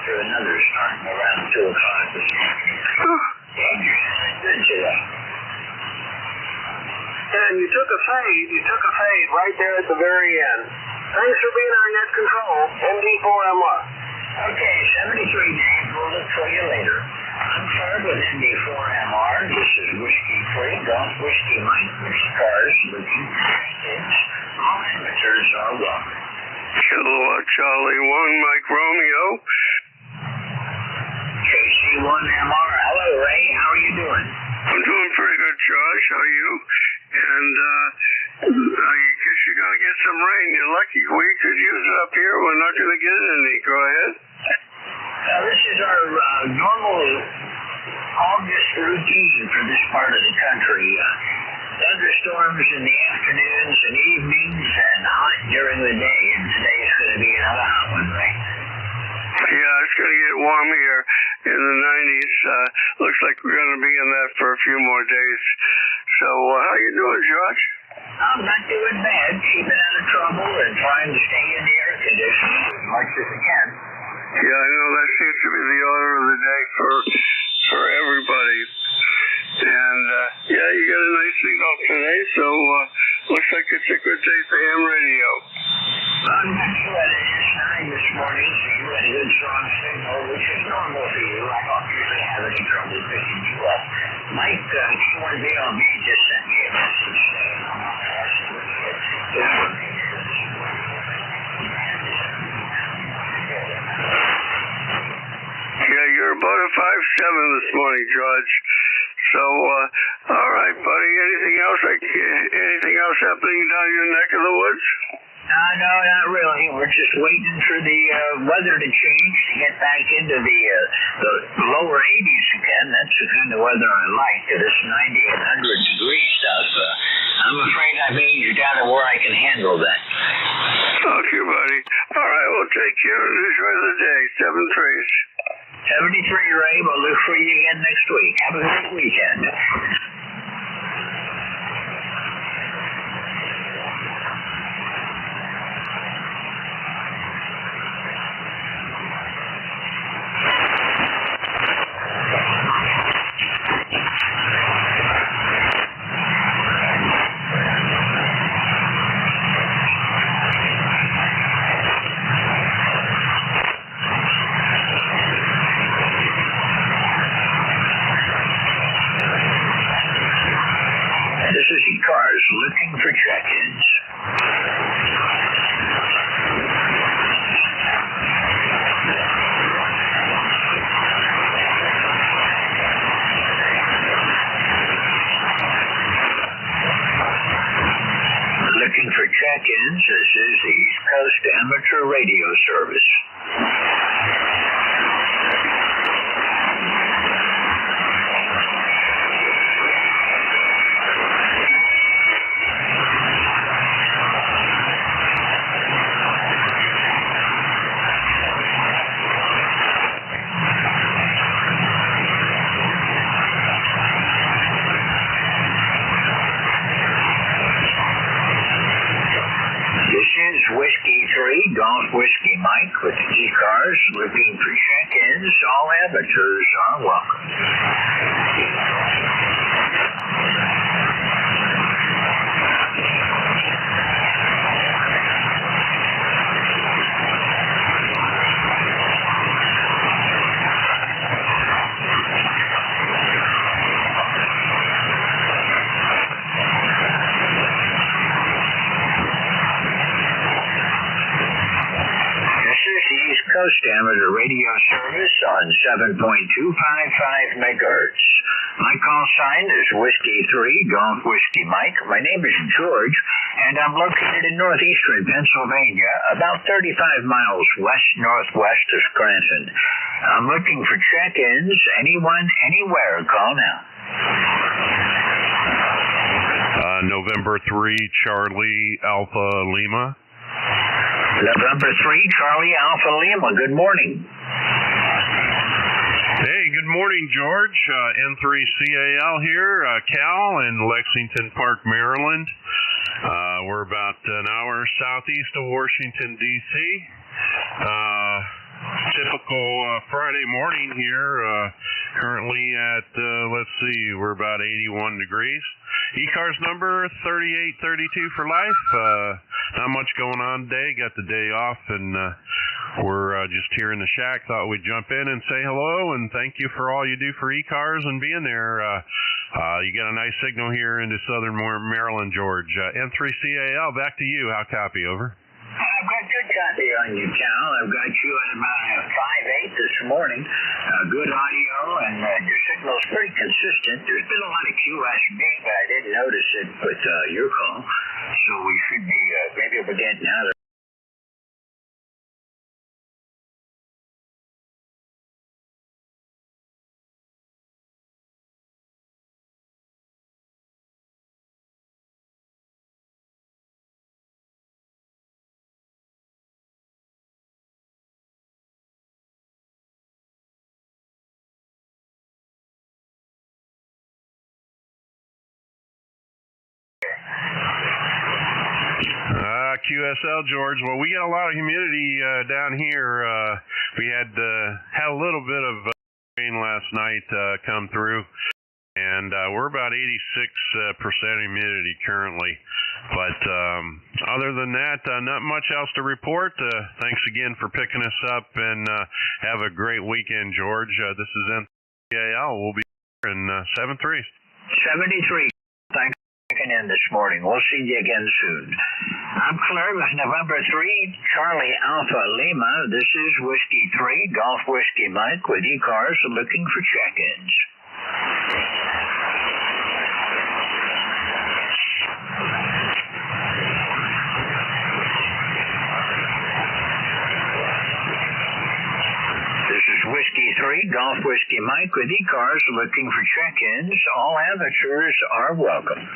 after another starting around 2 o'clock this morning. Dangerous. Good today. And you took a fade right there at the very end. Thanks for being our net control, ND4MR. Okay, 73 days. We'll look for you later. I'm Fred with ND4MR. This is Whiskey 3, Golf Whiskey Mike, ECARS, looking for kids. All amateurs are welcome. Kilowatt Charlie 1, Mike Romeo. KC1MR. Hello, Ray. How are you doing? I'm doing pretty good, Josh. How are you? And I guess you're going to get some rain. You're lucky. We could use it up here. We're not going to get any. Go ahead. This is our normal August routine for this part of the country. Thunderstorms in the afternoons and evenings and hot during the day. And today's going to be another hot one, right? Yeah, it's going to get warm here in the 90s. Looks like we're going to be in that for a few more days. So, how you doing, Josh? I'm not doing bad. Keeping out of trouble and trying to stay in the air conditioning as much as I can. Yeah, I know that seems to be the order of the day for everybody. And, yeah, you got a nice signal today, so looks like it's a good day for ham radio. I'm not sure whether it's 9 this morning, so you had a good strong signal, which is normal for you. I don't usually have any trouble picking you up. Mike, K1VLB just sent me a message saying I'm on Yeah, you're about a 5'7" this morning, George. So, all right, buddy. Anything else happening down your neck of the woods? No, not really. We're just waiting for the weather to change to get back into the lower 80s again. That's the kind of weather I like. This 90 and 100 degree stuff. I'm afraid I've aged out of where I can handle that. Okay, buddy. All right, well, take care and enjoy the day. 7-3s. 73, Ray. We'll look for you again next week. Have a great weekend. This is ECARS looking for check-ins. Looking for check-ins. This is the East Coast Amateur Radio Service. Whiskey 3, Golf Whiskey Mike with the ECARS looking for check-ins. All amateurs are welcome. Coast Amateur Radio Service on 7.255 megahertz. My call sign is Whiskey 3, Golf Whiskey Mike. My name is George, and I'm located in northeastern Pennsylvania, about 35 miles west-northwest of Scranton. I'm looking for check-ins. Anyone, anywhere, call now. November 3, Charlie Alpha Lima. November 3, Charlie Alpha Lima. Good morning. Hey, good morning, George. N3CAL here, Cal in Lexington Park, Maryland. We're about an hour southeast of Washington, D.C. Typical Friday morning here. Currently at, let's see, we're about 81 degrees. ECARS number 3832 for life. Not much going on today. Got the day off, and we're just here in the shack. Thought we'd jump in and say hello and thank you for all you do for ECARS and being there. You got a nice signal here into southern Maryland, George. N3CAL, back to you. How copy, over? I've got good copy on you, Cal. I've got you at about 5.8 this morning. Good audio, and your signal's pretty consistent. There's been a lot of QSB, but I didn't notice it with your call. So we should be maybe able to get now. QSL, George. Well, we got a lot of humidity down here. We had a little bit of rain last night come through, and we're about 86% humidity currently. But other than that, not much else to report. Thanks again for picking us up, and have a great weekend, George. This is NCAL. We'll be here in 73. 73. Thanks for checking in this morning. We'll see you again soon. I'm clear with November 3, Charlie Alpha Lima. This is Whiskey 3, Golf Whiskey Mike with ECARS looking for check-ins. This is Whiskey 3, Golf Whiskey Mike with ECARS looking for check-ins. All amateurs are welcome.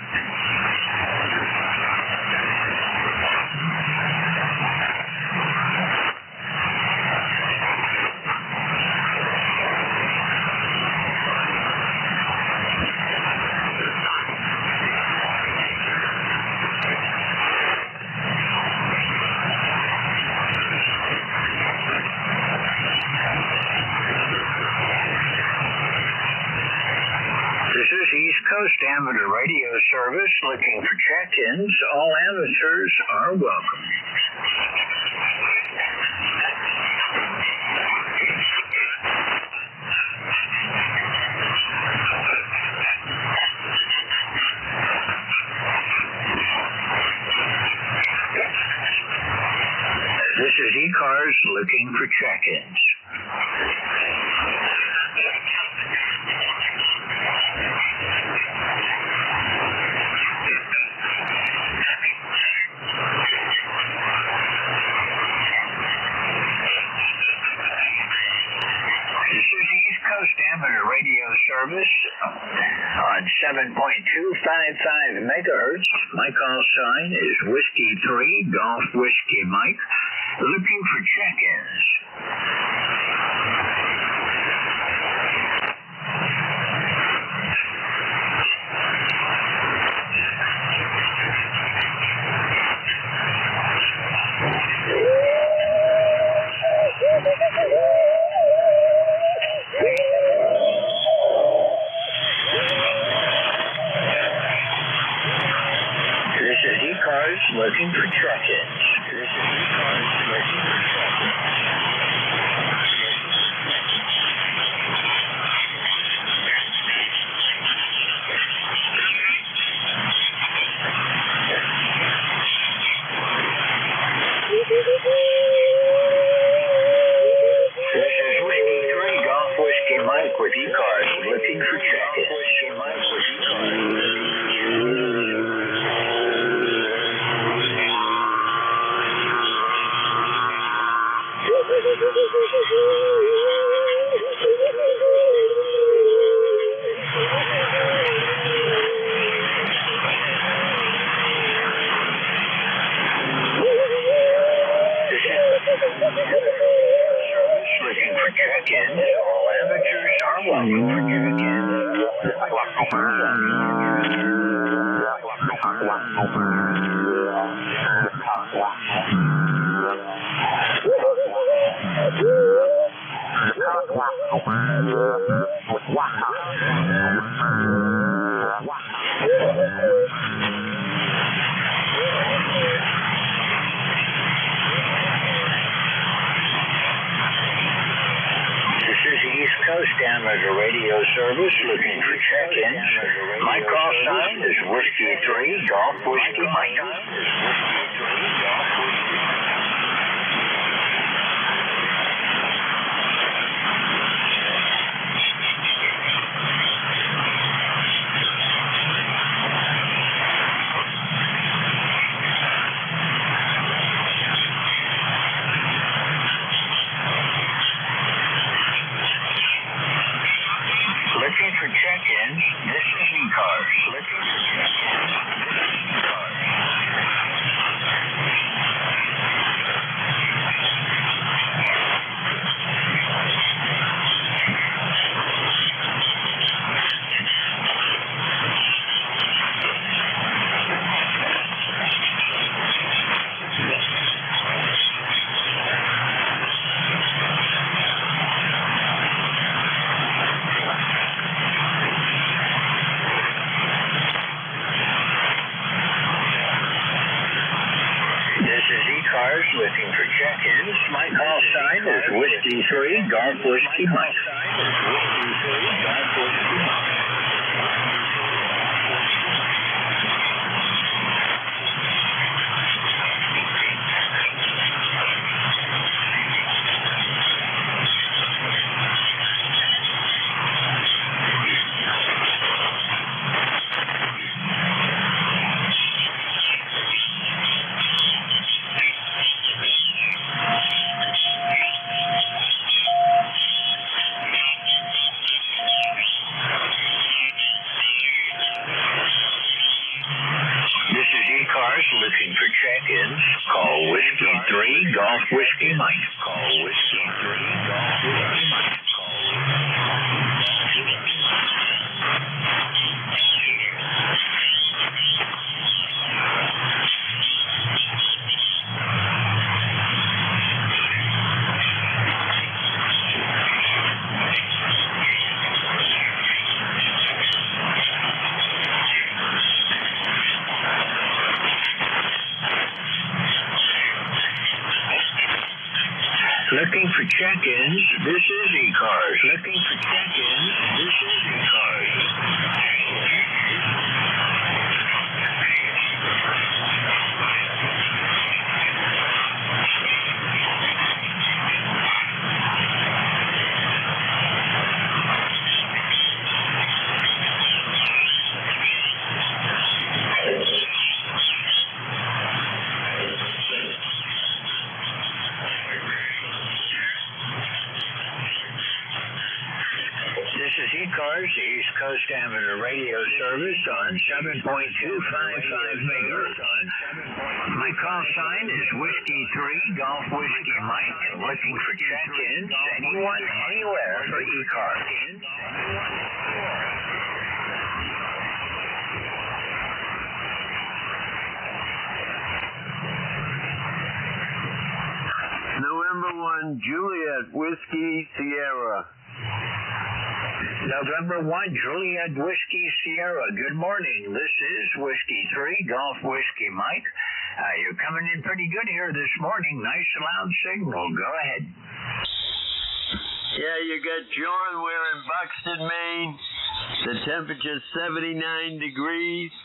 East Coast Amateur Radio Service looking for check-ins. All amateurs are welcome. This is ECARS looking for check-ins. Service on 7.255 megahertz. My call sign is Whiskey 3, Golf Whiskey Mike, looking for check-ins. Looking for check-ins. This is ECARS looking for check-ins. This is Whiskey 3, Golf Whiskey Mike with ECARS looking for check-ins. Looking for check-ins. All amateurs are welcome for check-ins. East Coast amateur radio service looking for check-ins. My call sign is Whiskey 3 Golf Whiskey Mike. Looking for check-ins, this is ECARS. Looking for check-ins, this is ECARS. ECARS looking for check-ins. My call sign is Whiskey 3 Golf Whiskey Mike. ECARS looking for check-ins. Call Whiskey 3 Golf Whiskey Mike. Call Whiskey 3 Golf Whiskey Mike. Looking for check-ins, this is ECARS. Looking for check-ins, this is ECARS. This is ECARS, the East Coast Amateur Radio Service on 7.255 megahertz. My call sign is Whiskey 3 Golf Whiskey Mike. Looking for check-ins, anyone, anywhere for ECARS. November 1, Juliet Whiskey Sierra. November 1, Juliet Whiskey Sierra. Good morning. This is Whiskey 3 Golf Whiskey Mike. You're coming in pretty good here this morning. Nice loud signal. Go ahead. Yeah, you got John. We're in Buxton, Maine. The temperature's 79 degrees.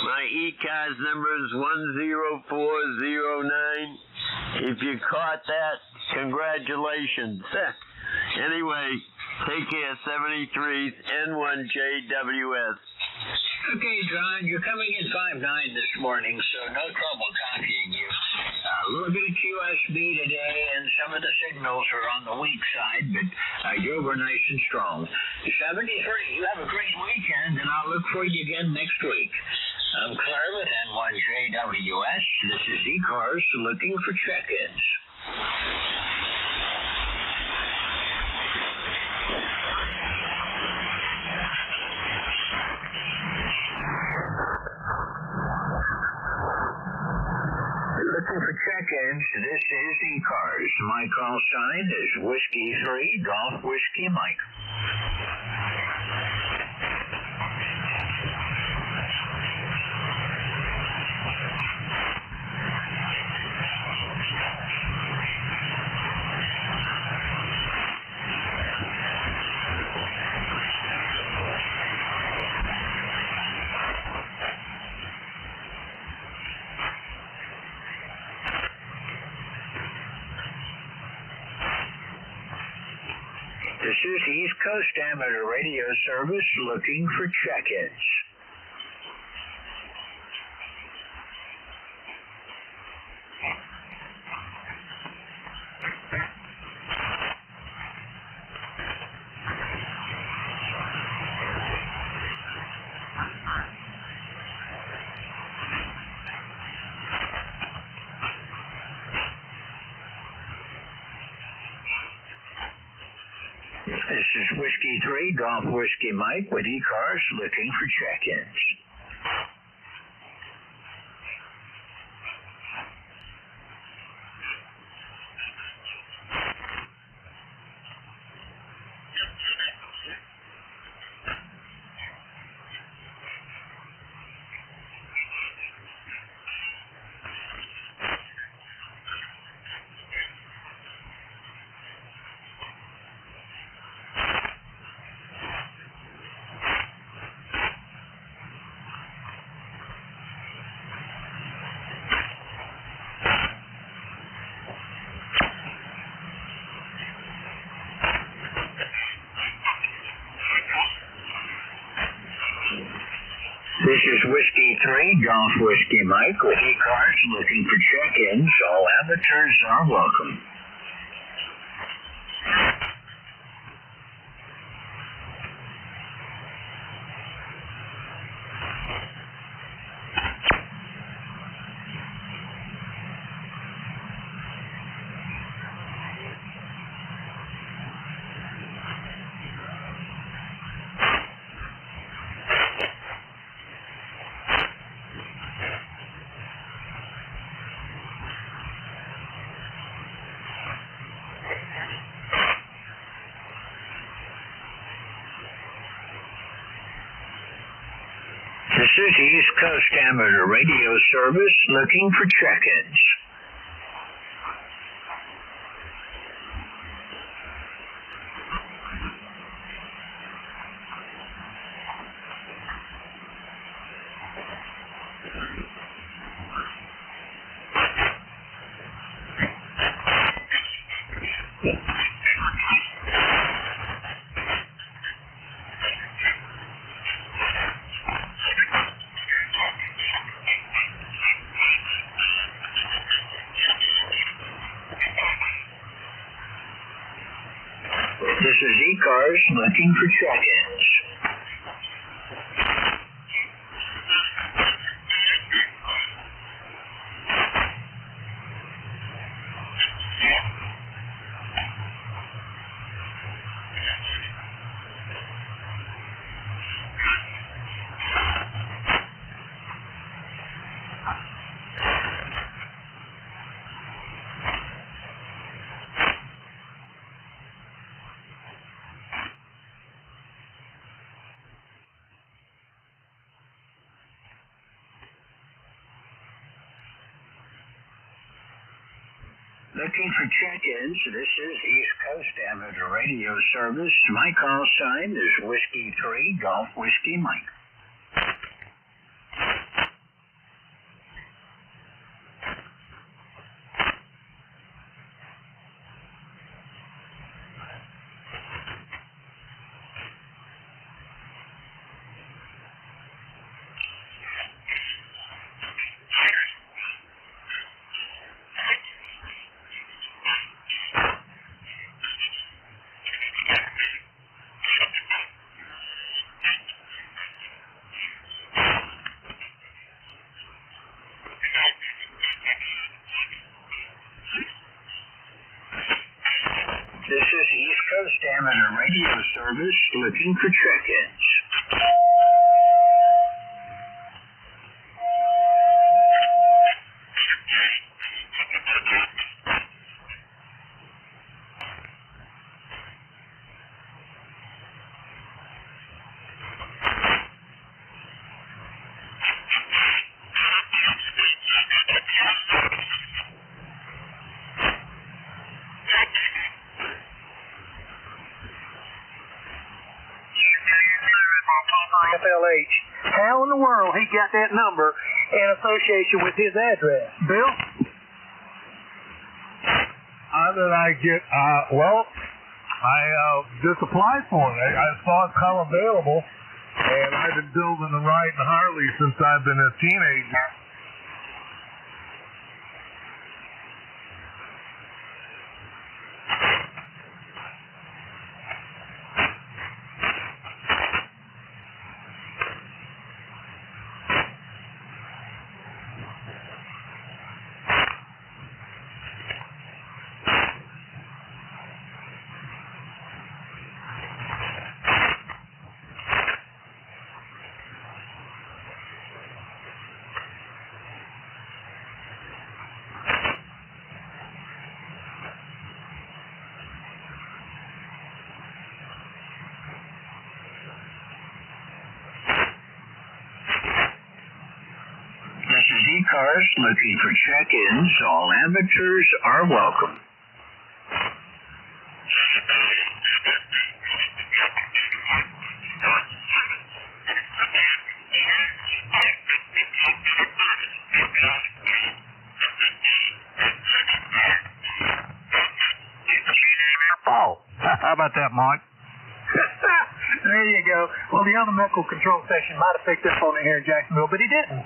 My ECARS number is 10409. If you caught that, congratulations. Anyway, take care, 73's N1JWS. Okay, John, you're coming in 5'9" this morning, so no trouble copying you. A little bit of QSB today, and some of the signals are on the weak side, but you were nice and strong. 73, you have a great weekend, and I'll look for you again next week. I'm Claire with N1JWS. This is ECARS looking for check-ins. Looking for check-ins, this is ECARS. My call sign is Whiskey 3 Golf Whiskey Mike. This is East Coast Amateur Radio Service looking for check-ins. This is Whiskey 3 Golf Whiskey Mike with ECARS looking for check-ins. This is Whiskey 3 Golf Whiskey Mike with ECARS looking for check-ins. All amateurs are welcome. This is East Coast Amateur Radio Service looking for check-ins. This is ECARS looking for check-ins. Looking for check-ins, this is East Coast Amateur Radio Service. My call sign is Whiskey 3 Golf Whiskey Mike. This is East Coast Amateur Radio Service looking for check-ins. FLH. How in the world he got that number in association with his address? Bill? How did I get, I just applied for it. I saw it come available, and I've been building and riding Harley since I've been a teenager. This is ECARS looking for check-ins. All amateurs are welcome. Oh, how about that, Mike? There you go. Well, the other medical control station might have picked up on it here in Jacksonville, but he didn't.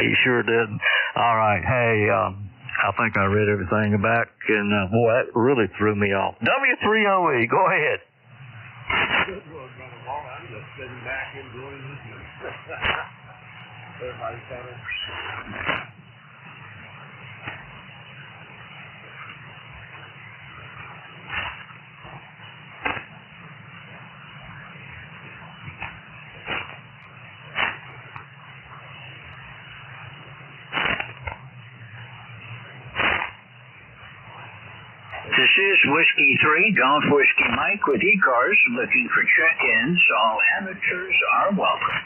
He sure did. All right. Hey, I think I read everything back, and boy, that really threw me off. W3OE, go ahead. I'm just sitting back enjoying this. Everybody's coming. This is Whiskey 3, Golf Whiskey Mike with ECARS looking for check-ins. All amateurs are welcome.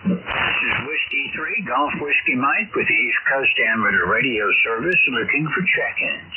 This is Whiskey 3, Golf Whiskey Mike with the East Coast Amateur Radio Service looking for check-ins.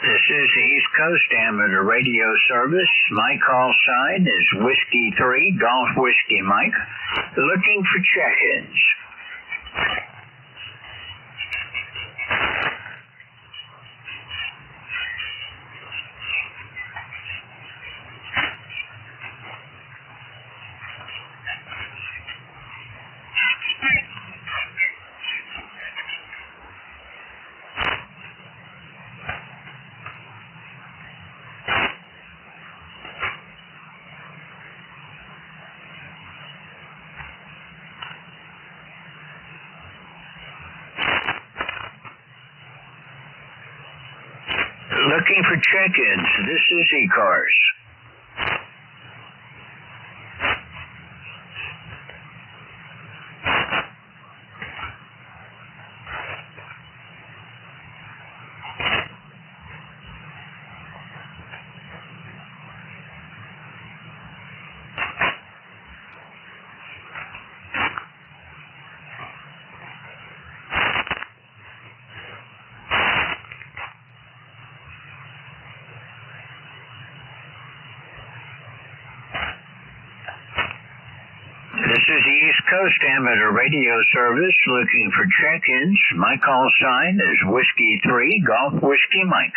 This is the East Coast Amateur Radio Service. My call sign is Whiskey 3, Golf Whiskey Mike, looking for check-ins. Looking for check-ins. This is ECARS. is the East Coast Amateur Radio Service looking for check-ins. My call sign is Whiskey 3, Golf Whiskey Mike.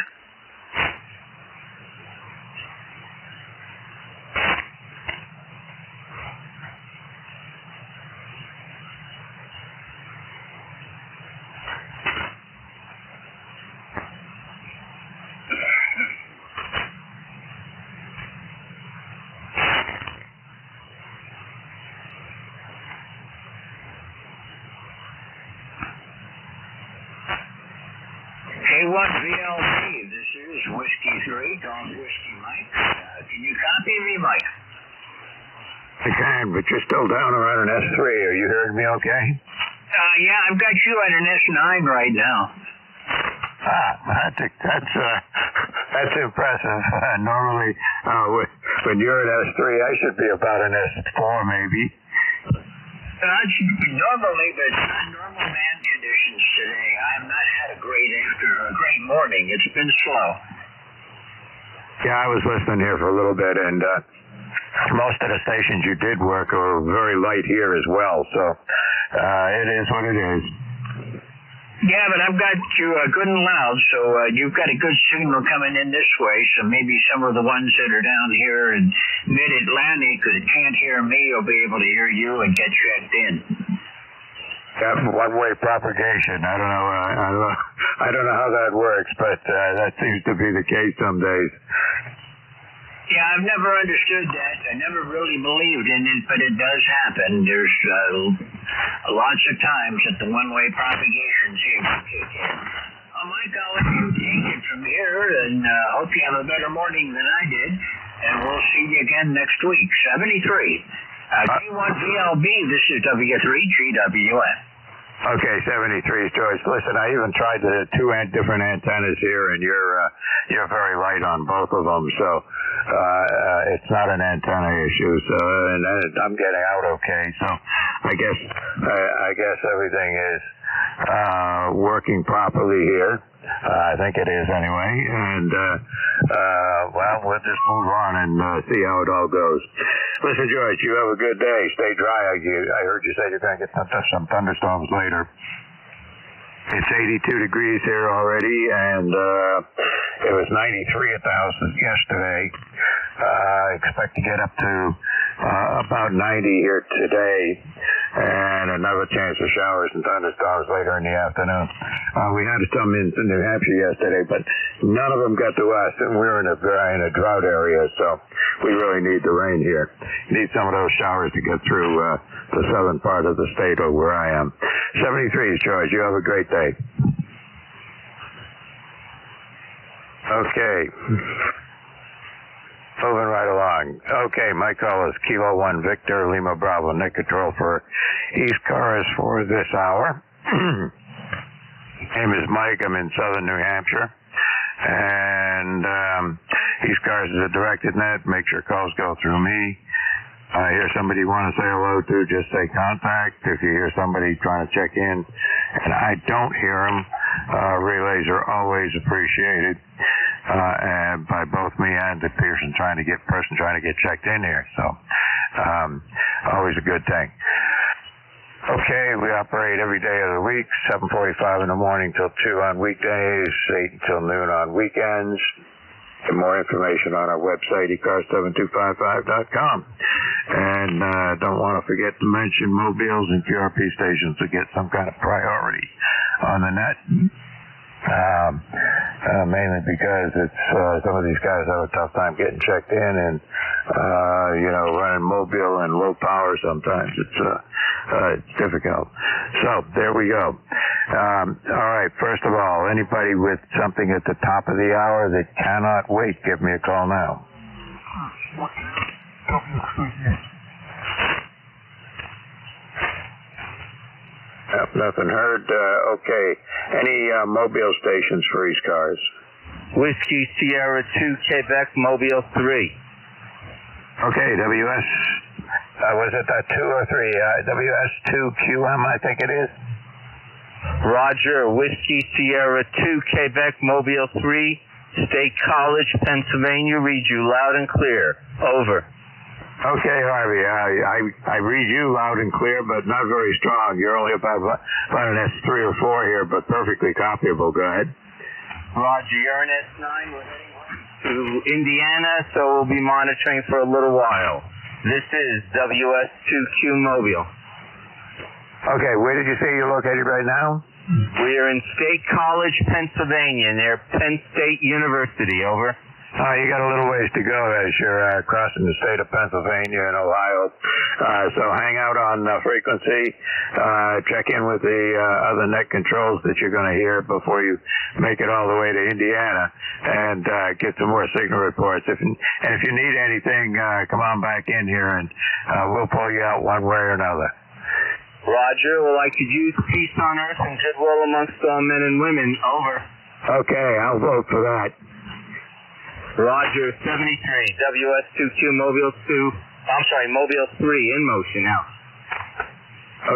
K1VLB, this is Whiskey 3, Golf Whiskey Mike. Can you copy me, Mike? I can, but you're still down around an S3. Are you hearing me okay? Yeah, I've got you at an S9 right now. That's impressive. Normally, when you're at S3, I should be about an S4 maybe. Normally, but not normal man conditions today. I have not had a great morning. It's been slow. Yeah, I was listening here for a little bit, and most of the stations you did work are very light here as well, so it is what it is. Yeah, but I've got you good and loud, so you've got a good signal coming in this way, so maybe some of the ones that are down here in mid-Atlantic that can't hear me will be able to hear you and get checked in. Yeah, one-way propagation. I don't know how that works, but that seems to be the case some days. Yeah, I've never understood that. I never really believed in it, but it does happen. There's lots of times that the one-way propagation seems to kick in. Oh, Mike, I'll let you take it from here, and hope you have a better morning than I did, and we'll see you again next week. 73. K1VLB, this is W3GWN. Okay, 73, George. Listen, I even tried the two different antennas here, and you're very light on both of them, so it's not an antenna issue. So, and I'm getting out okay. So, I guess everything is working properly here. I think it is anyway, and well, we'll just move on and see how it all goes. Listen, George, you have a good day. Stay dry. I heard you say you're going to get some thunderstorms later. It's 82 degrees here already, and it was 93 at the house yesterday. I expect to get up to about 90 here today, and another chance of showers and thunderstorms later in the afternoon. We had some in New Hampshire yesterday, but none of them got to us, and we're in a drought area, so we really need the rain here. Need some of those showers to get through the southern part of the state or where I am. 73, George. You have a great day. Okay. Moving right along. Okay, my call is Kilo 1 Victor Lima Bravo Nick Control for ECARS for this hour. Name is Mike. I'm in southern New Hampshire. And ECARS is a directed net. Make sure calls go through me. Hear somebody you want to say hello to, just say contact. If you hear somebody trying to check in and I don't hear them, relays are always appreciated and by both me and the person trying to get checked in here. So always a good thing. Okay, we operate every day of the week, 7:45 in the morning till 2 on weekdays, 8 until noon on weekends. Get more information on our website, ECARS725.com. And don't want to forget to mention mobiles and QRP stations to get some kind of priority on the net. Mainly because it's some of these guys have a tough time getting checked in, and running mobile and low power sometimes it's difficult. So there we go. All right, first of all, anybody with something at the top of the hour that cannot wait, give me a call now. Nothing heard. Okay. Any mobile stations for ECARS? Whiskey Sierra 2 Quebec Mobile 3. Okay, WS. Was it 2 or 3? WS2QM, I think it is. Roger. Whiskey Sierra 2 Quebec Mobile 3. State College, Pennsylvania. Read you loud and clear. Over. Okay, Harvey, I read you loud and clear, but not very strong. You're only about an S3 or 4 here, but perfectly copyable. Go ahead. Roger, you're in S9. We're heading to Indiana, so we'll be monitoring for a little while. This is WS2Q Mobile. Okay, where did you say you're located right now? We are in State College, Pennsylvania, near Penn State University. Over. You got a little ways to go as you're crossing the state of Pennsylvania and Ohio. So hang out on frequency. Check in with the other net controls that you're going to hear before you make it all the way to Indiana, and get some more signal reports. If you need anything, come on back in here, and we'll pull you out one way or another. Roger. Well, I could use peace on earth and goodwill amongst all men and women. Over. Okay, I'll vote for that. Roger, 73, WS2Q Mobile 3 in motion now.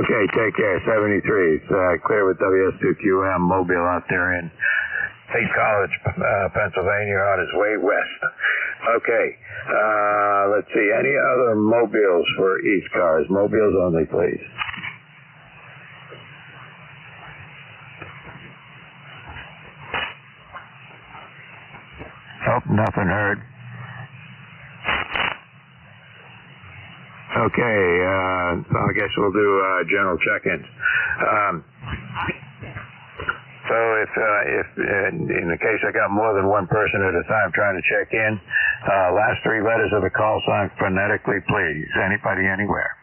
Okay, take care, 73. It's clear with WS2QM Mobile out there in State College, Pennsylvania, on his way west. Okay, let's see, any other mobiles for ECARS? Mobiles only, please. Oh, nothing heard. Okay, so I guess we'll do general check-ins. So if in the case I got more than one person at a time trying to check in, last 3 letters of the call sign phonetically, please. Anybody, anywhere.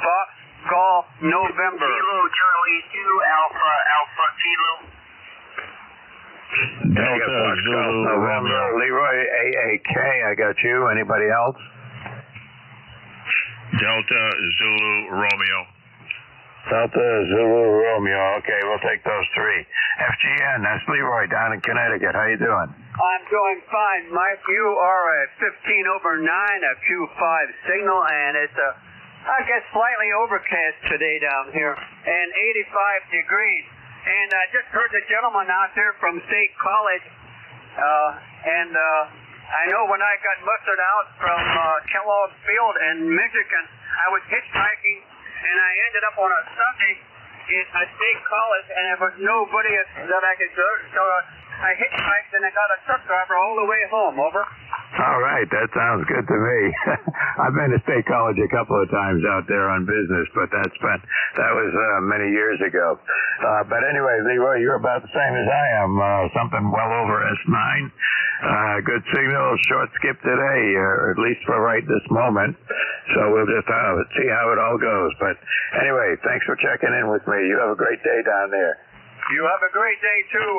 Fox, call, November. Kilo Charlie 2 Alpha Kilo. Delta Zulu November. Leroy AAK, I got you. Anybody else? Delta Zulu Romeo. Delta Zulu Romeo. Okay, we'll take those 3. FGN, that's Leroy down in Connecticut. How you doing? I'm doing fine, Mike. You are a 15/9, a Q5 signal, and it's I guess slightly overcast today down here, and 85 degrees. And I just heard the gentleman out there from State College, and I know when I got mustered out from Kellogg Field in Michigan, I was hitchhiking, and I ended up on a Sunday in a State College, and there was nobody that I could go, so I hitchhiked, and I got a truck driver all the way home. Over. All right, that sounds good to me. I've been to State College a couple of times out there on business, but that was many years ago. But anyway, Leroy, you're about the same as I am, something well over S9. Good signal, short skip today, or at least for right this moment. So we'll just see how it all goes. But anyway, thanks for checking in with me. You have a great day down there. You have a great day too,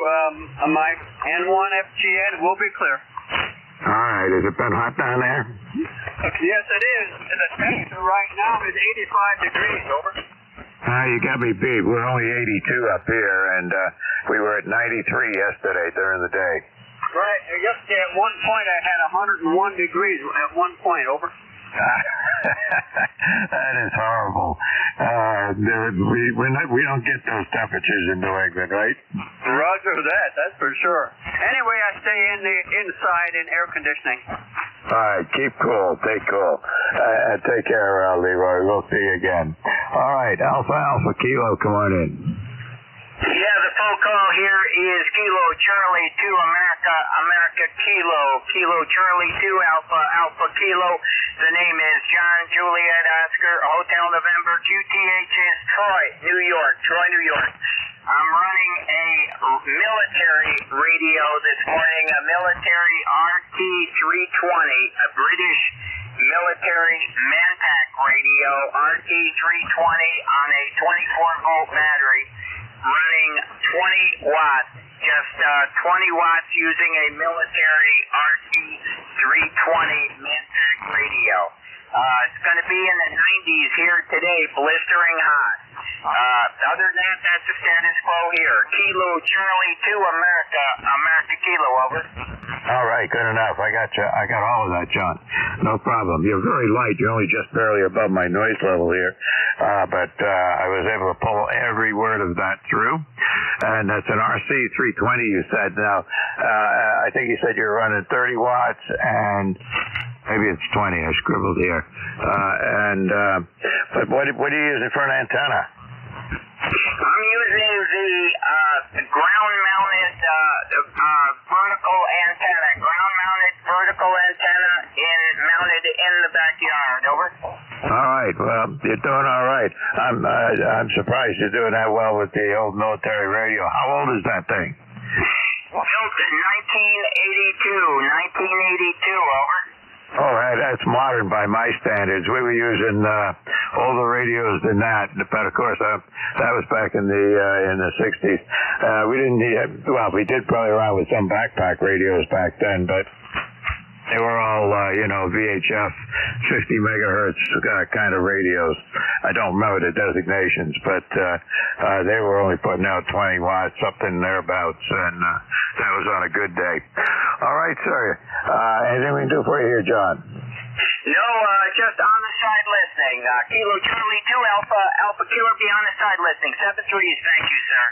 Mike. N1 FGN will be clear. All right, has it been hot down there? Yes, it is. The temperature right now is 85 degrees, over. You got me beat. We're only 82 up here, and we were at 93 yesterday during the day. Right. Yesterday at one point I had 101 degrees at one point, over. That is horrible. We don't get those temperatures in New England, right? Roger that, that's for sure. Anyway, I stay inside in air conditioning. All right, keep cool, take cool. Take care, Leroy. We'll see you again. All right, Alpha Kilo, come on in. Yeah, the phone call here is Kilo Charlie 2 America Kilo Charlie 2 Alpha Kilo. The name is John Juliet Oscar Hotel November. QTH is Troy, New York. I'm running a military radio this morning, a military RT320, a British military Manpack radio, RT320 on a 24-volt battery, running 20 watts, just 20 watts using a military RT320 Manpack radio. It's going to be in the 90s here today, blistering hot. Other than that, that's the status quo here. Kilo Charlie 2 America Kilo, over. All right, good enough. I got all of that, John. No problem. You're very light. You're only just barely above my noise level here. But I was able to pull every word of that through. And that's an RC320, you said. Now, I think you said you were running 30 watts and Maybe it's 20. I scribbled here. But what are you using for an antenna? I'm using the ground-mounted vertical antenna mounted in the backyard. Over. All right. Well, you're doing all right. I'm surprised you're doing that well with the old military radio. How old is that thing? Built in 1982. Over. Oh, that's modern by my standards. We were using older radios than that, but of course that was back in the 60s. We didn't need, well, we did play around with some backpack radios back then, but they were all VHF 50 megahertz kind of radios. I don't remember the designations, but they were only putting out 20 watts, something thereabouts, and that was on a good day. All right, sir. Anything we can do for you here, John? No, just on the side listening. Kilo Charlie 2 Alpha Kilo, be on the side listening. 7 threes, thank you, sir.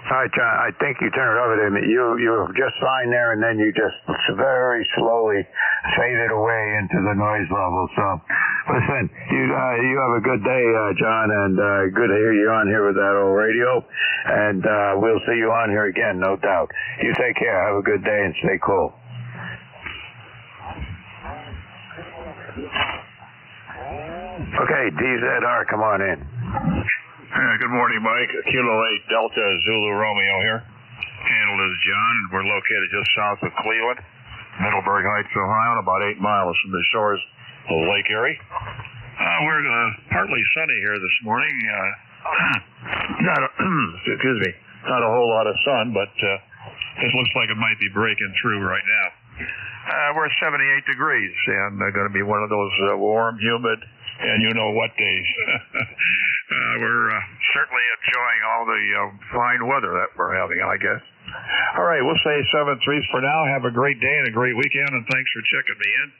All right, John, I think you turned it over to me. You were just fine there, and then you just very slowly faded away into the noise level. So, listen, you have a good day, John, and good to hear you on here with that old radio. And we'll see you on here again, no doubt. You take care. Have a good day and stay cool. Okay, DZR, come on in. Good morning, Mike. Kilo 8 Delta Zulu Romeo here. Handled as John. We're located just south of Cleveland, Middleburg Heights, Ohio, about 8 miles from the shores of Lake Erie. We're partly sunny here this morning. Not a whole lot of sun, but it looks like it might be breaking through right now. We're 78 degrees, and going to be one of those warm, humid, and you-know-what days. We're certainly enjoying all the fine weather that we're having, I guess. All right, we'll say 7 threes for now. Have a great day and a great weekend, and thanks for checking me in.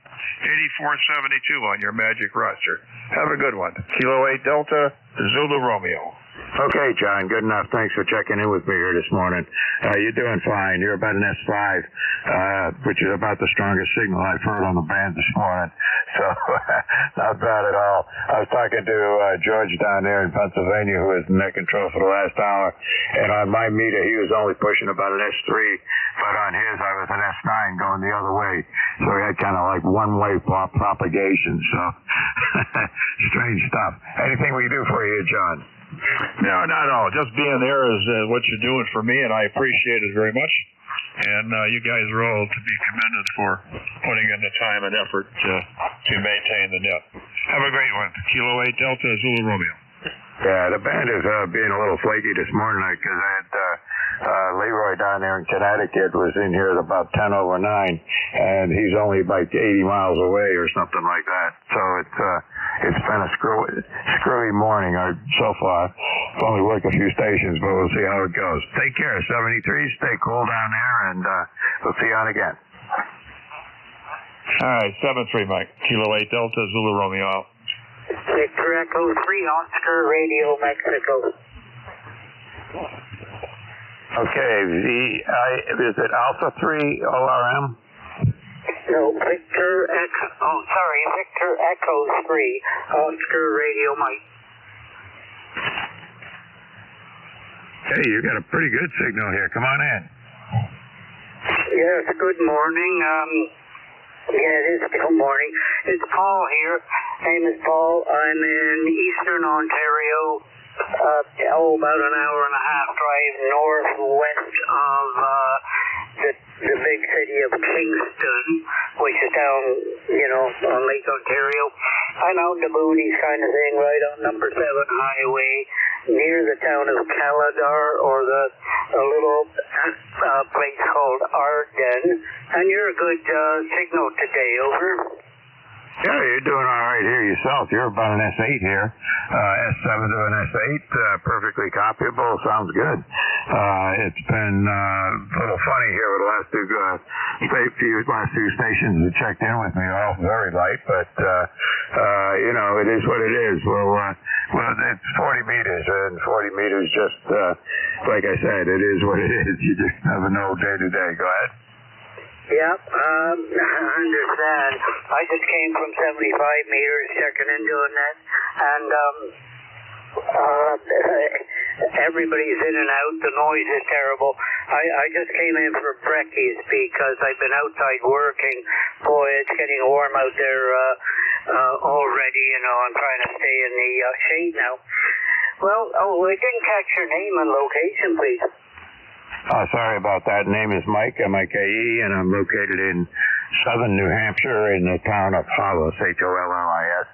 8472 on your magic roster. Have a good one. Kilo 8 Delta Zulu Romeo. Okay, John, good enough. Thanks for checking in with me here this morning. You're doing fine. You're about an S5, which is about the strongest signal I've heard on the band this morning. So, not bad at all. I was talking to George down there in Pennsylvania, who was in net control for the last hour, and on my meter, he was only pushing about an S3, but on his, I was an S9 going the other way. So he had kind of like one-way propagation, so strange stuff. Anything we can do for you, John? No, not at all. Just being there is what you're doing for me, and I appreciate it very much. And you guys are all to be commended for putting in the time and effort to maintain the net. Have a great one. Kilo 8 Delta Zulu Romeo. Yeah, the band is being a little flaky this morning because I had Leroy down there in Connecticut was in here at about 10 over 9, and he's only like 80 miles away or something like that. So it's been a screwy morning so far. I've only worked a few stations, but we'll see how it goes. Take care, 73. Stay cool down there, and we'll see you on again. All right, 7-3, Mike. Kilo 8 Delta Zulu Romeo. Victor Echo 3, Oscar Radio, Mexico. Okay, is it Alpha 3 ORM? No, Victor Echo 3, Oscar Radio, Mike. Hey, you got a pretty good signal here. Come on in. Yes, good morning. Yeah, it is still morning. It's Paul here. Name is Paul. I'm in eastern Ontario, about an hour and a half drive northwest of the big city of Kingston, which is down, on Lake Ontario. I'm out in the boonies kind of thing, right on number 7 highway, near the town of Caladar, or a little place called Arden. And you're a good signal today, over. Yeah, you're doing all right here. You yourself? You're about an S8 here. S7 to an S8, perfectly copyable. Sounds good. It's been a little funny here with the last two stations that checked in with me. All very light, but you know, it is what it is. Well, it's 40 meters, and 40 meters just like I said, it is what it is. You just never know day to day. Go ahead. Yep, I understand. I just came from 75 meters checking in doing that, and everybody's in and out. The noise is terrible. I just came in for brekkies because I've been outside working. Boy, it's getting warm out there already. You know, I'm trying to stay in the shade now. Well, I didn't catch your name and location, please. Sorry about that. Name is Mike, M-I-K-E, and I'm located in southern New Hampshire in the town of Hollis, H-O-L-L-I-S,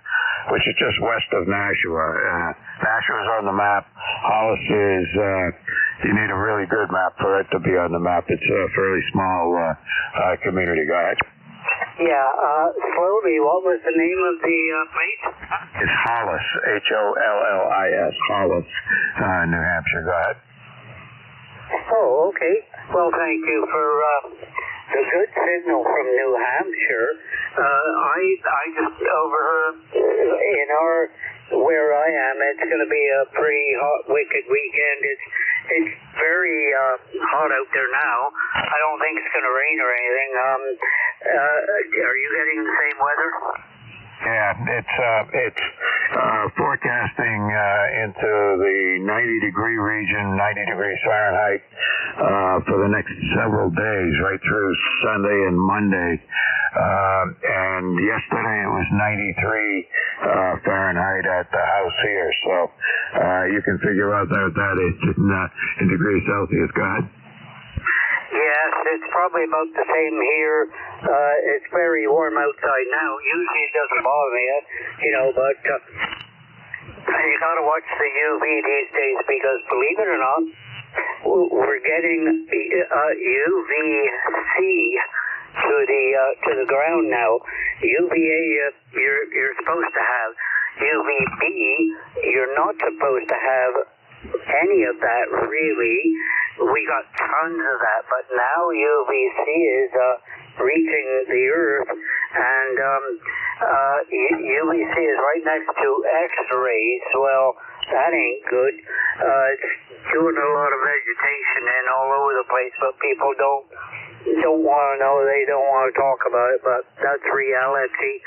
which is just west of Nashua. Nashua's on the map. Hollis is, you need a really good map for it to be on the map. It's a fairly small community. Go ahead. Yeah, slowly, what was the name of the place? It's Hollis, H-O-L-L-I-S, Hollis, New Hampshire. Go ahead. Oh, okay. Well, thank you for the good signal from New Hampshire. I just overheard where I am, it's going to be a pretty hot, wicked weekend. It's very hot out there now. I don't think it's going to rain or anything. Are you getting the same weather? Yeah, it's forecasting into the 90-degree region, 90 degrees Fahrenheit, for the next several days, right through Sunday and Monday. And yesterday it was 93 Fahrenheit at the house here, so you can figure out what that is in degrees Celsius. Go ahead. Yes, it's probably about the same here. It's very warm outside now. Usually it doesn't bother me, but you got to watch the UV these days because, believe it or not, we're getting UVC to the ground now. UVA you're supposed to have. UVB you're not supposed to have any of that really. We got tons of that, but now UVC is reaching the Earth, and UVC is right next to X-rays. Well, that ain't good. It's doing a lot of vegetation and all over the place, but people don't want to know. They don't want to talk about it, but that's reality.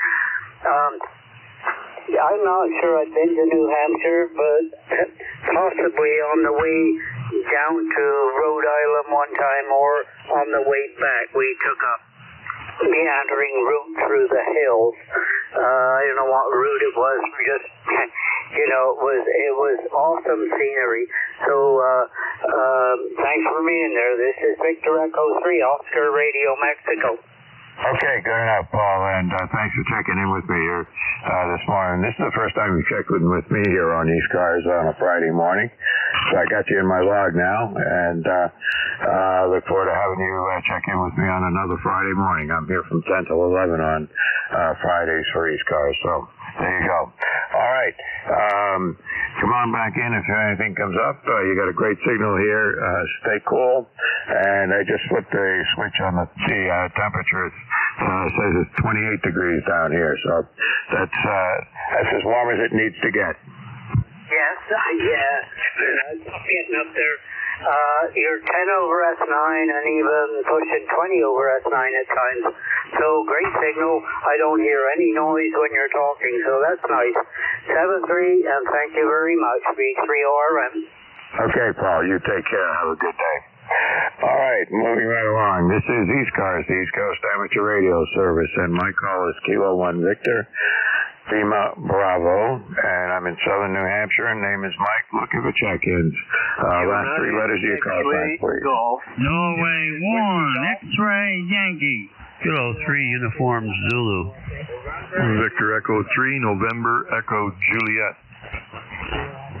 I'm not sure I've been to New Hampshire, but possibly on the way down to Rhode Island one time or on the way back. We took a meandering route through the hills. I don't know what route it was, just, it was awesome scenery. So, thanks for being there. This is Victor Echo 3, Oscar Radio, Mexico. Okay, good enough, Paul, and thanks for checking in with me here this morning. This is the first time you've checked in with me here on ECARS on a Friday morning, so I got you in my log now, and look forward to having you check in with me on another Friday morning. I'm here from 10 till 11 on Fridays for ECARS, so there you go. All right, come on back in if anything comes up. You got a great signal here. Stay cool, and I just flipped the switch on the temperature. It says it's 28 degrees down here, so that's as warm as it needs to get. Yes, it's getting up there. You're 10 over S9 and even pushing 20 over S9 at times. So great signal. I don't hear any noise when you're talking, so that's nice. 7-3, and thank you very much. V3ORM. Okay, Paul. You take care. Have a good day. All right, moving right along. This is ECARS, the East Coast Amateur Radio Service, and my call is Kilo 1 Victor, Lima Bravo, and I'm in southern New Hampshire, and name is Mike. Looking for check-ins. Last three letters of your call sign, please. Norway 1, X-ray Yankee. Kilo 3, Uniform Zulu. Victor Echo 3, November Echo Juliet.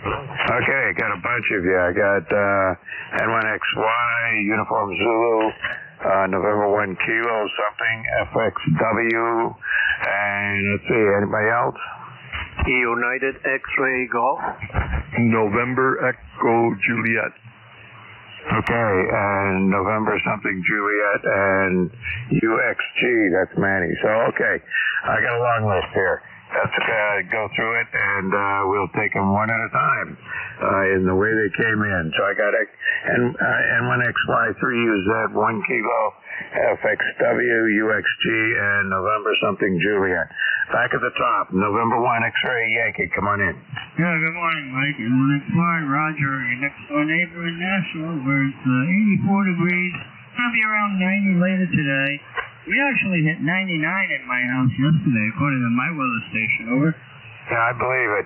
Okay, got a bunch of you. I got N1XY, Uniform Zulu, November 1 Kilo something, FXW, and let's see, anybody else? United X-Ray Golf. November Echo Juliet. Okay, and November something Juliet and UXG, that's Manny. So, okay, I got a long list here. Let's go through it, and we'll take them one at a time in the way they came in. So I got N1XY3UZ, 1 kilo, FXW, UXG, and November something Juliet. Back at the top, November 1 X-Ray Yankee, come on in. Yeah, good morning, Mike. N1XY, Roger, your next door neighbor in Nashville, where it's 84 degrees. Gonna be around 90 later today. We actually hit 99 at my house yesterday, according to my weather station. Over. Yeah, I believe it.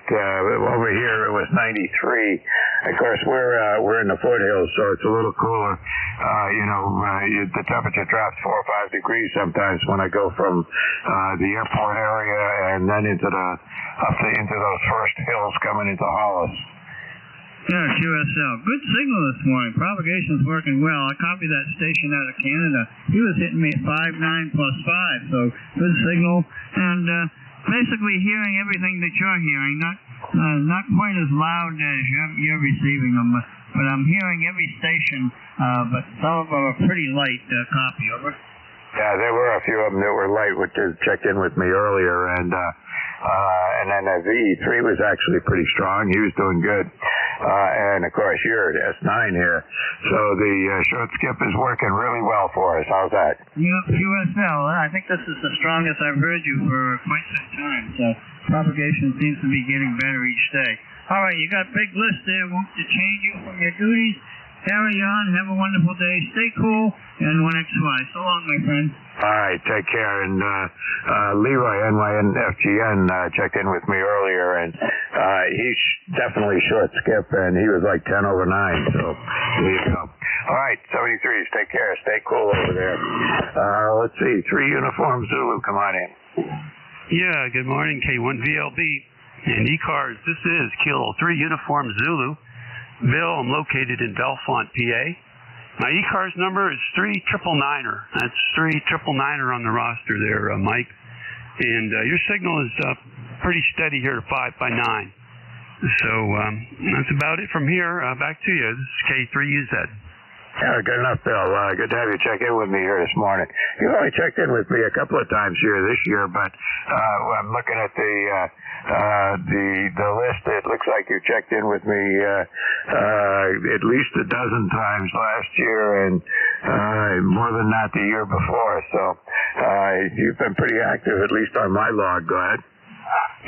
Over here it was 93. Of course, we're in the foothills, so it's a little cooler. The temperature drops 4 or 5 degrees sometimes when I go from the airport area and then into those first hills coming into Hollis. Yeah, QSL. Good signal this morning. Propagation's working well. I copied that station out of Canada. He was hitting me at 5.9 plus 5, so good signal. And basically hearing everything that you're hearing, not quite as loud as you're receiving them, but I'm hearing every station, but some of them are pretty light copy. Over. Yeah, there were a few of them that were light, which checked in with me earlier, and then the VE3 was actually pretty strong. He was doing good. And of course, you're at S9 here, so the short skip is working really well for us. How's that? Yep, QSL. I think this is the strongest I've heard you for quite some time, so propagation seems to be getting better each day. All right, you got a big list there. Won't you change you from your duties? Carry on. Have a wonderful day. Stay cool. And 1XY. So long, my friend. All right, take care. And Leroy, NYNFGN, checked in with me earlier, and he's definitely short skip, and he was like 10 over 9. So there you go. All right, 73s, take care. Stay cool over there. Let's see, 3 Uniform Zulu, come on in. Yeah, good morning, K1VLB and ECARS. This is Kilo 3 Uniform Zulu. Bill, I'm located in Bellefonte, PA. My ECARS number is 3999er. That's 3999er on the roster there, Mike. And your signal is pretty steady here to 5x9. So that's about it from here. Back to you. This is K3UZ. Yeah, good enough, Bill. Good to have you check in with me here this morning. You've only checked in with me a couple of times here this year, but I'm looking at the list. It looks like you checked in with me at least a dozen times last year, and more than that the year before. So you've been pretty active, at least on my log. Go ahead.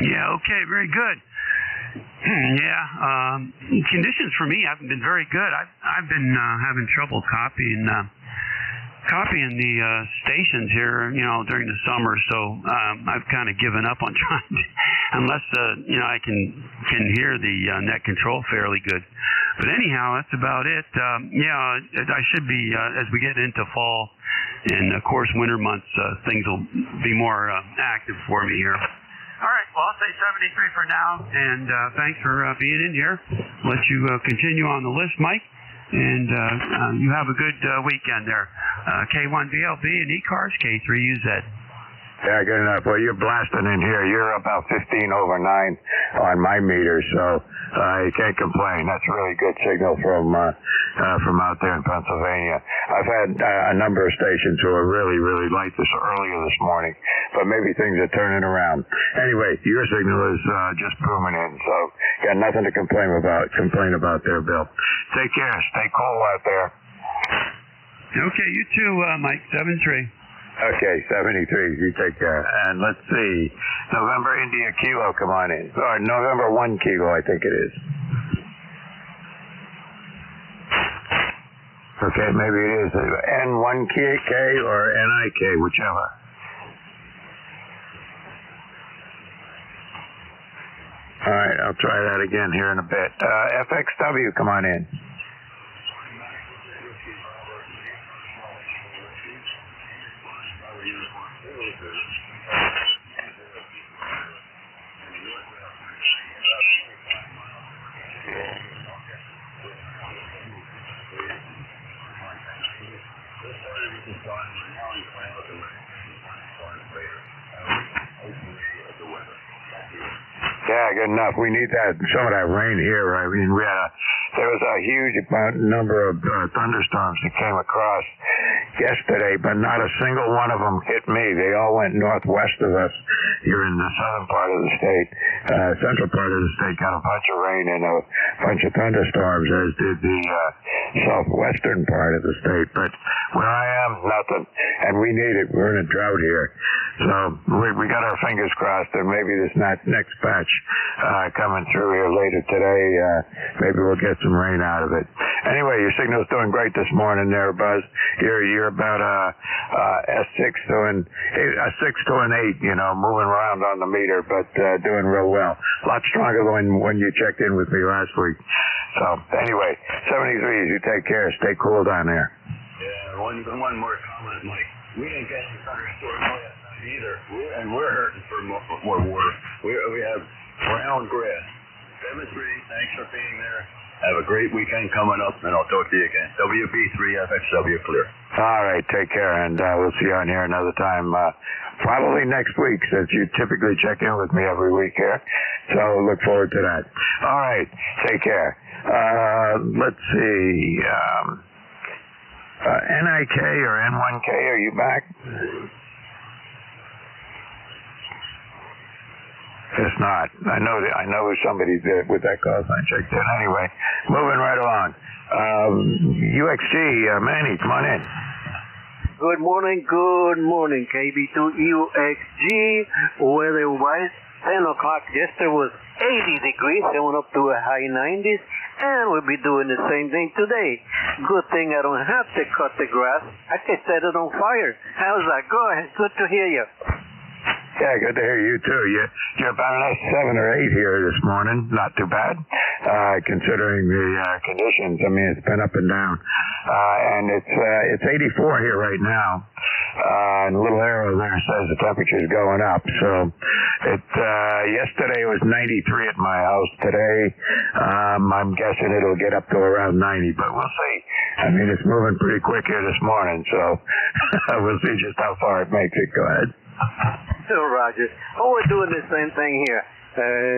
Yeah. Okay. Very good. Yeah, conditions for me haven't been very good. I've been having trouble copying the stations here, during the summer. So I've kind of given up on trying to, unless I can hear the net control fairly good. But anyhow, that's about it. I should be as we get into fall and of course winter months, things will be more active for me here. All right, well, I'll say 73 for now, and thanks for being in here. Let you continue on the list, Mike, and you have a good weekend there. K1VLB and ECARS, K3UZ. Yeah, good enough. Well, you're blasting in here. You're about 15 over 9 on my meter, so you can't complain. That's a really good signal from out there in Pennsylvania. I've had a number of stations who are really, really light earlier this morning, but maybe things are turning around. Anyway, your signal is just booming in, so got nothing to complain about there, Bill. Take care. Stay cool out there. Okay, you too, Mike. 7-3. Okay, 73. You take care. And let's see. November India Kilo, come on in. Or November 1 Kilo, I think it is. Okay, maybe it is N1K or NIK, whichever. All right, I'll try that again here in a bit. FXW, come on in. Yeah, good enough. We need that, some of that rain here. I mean, there was a huge number of thunderstorms that came across yesterday, but not a single one of them hit me. They all went northwest of us here in the southern part of the state. Central part of the state got a bunch of rain and a bunch of thunderstorms, as did the southwestern part of the state. But where I am, nothing. And we need it. We're in a drought here. So we got our fingers crossed that maybe this next batch coming through here later today, maybe we'll get some rain out of it. Anyway, your signal's doing great this morning there, Buzz. You're about a 6 to an 8, moving around on the meter, but doing real well. A lot stronger than when you checked in with me last week. So anyway, 73s, you take care. Stay cool down there. Yeah, one more comment, Mike. We ain't got any thunderstorms last night either, and we're hurting for more water. We have brown grass. 73, thanks for being there. Have a great weekend coming up, and I'll talk to you again. WB3 FXW Clear. All right, take care, and we'll see you on here another time, probably next week, since you typically check in with me every week here. So look forward to that. All right, take care. Let's see. NIK or N1K, are you back? It's not. I know somebody did with that call sign checked in. Anyway, moving right along. UXG, Manny, come on in. Good morning, KB2UXG. Weather-wise, 10 o'clock yesterday was 80 degrees, it went up to a high 90s, and we'll be doing the same thing today. Good thing I don't have to cut the grass. I can set it on fire. How's that going? Good to hear you. Yeah, good to hear you too. You're about a nice 7 or 8 here this morning. Not too bad, considering the conditions. I mean, it's been up and down, and it's 84 here right now. And the little arrow there says the temperature's going up. So yesterday it was 93 at my house. Today, I'm guessing it'll get up to around 90, but we'll see. I mean, it's moving pretty quick here this morning, so we'll see just how far it makes it. Go ahead. So, Roger. Oh, we're doing the same thing here.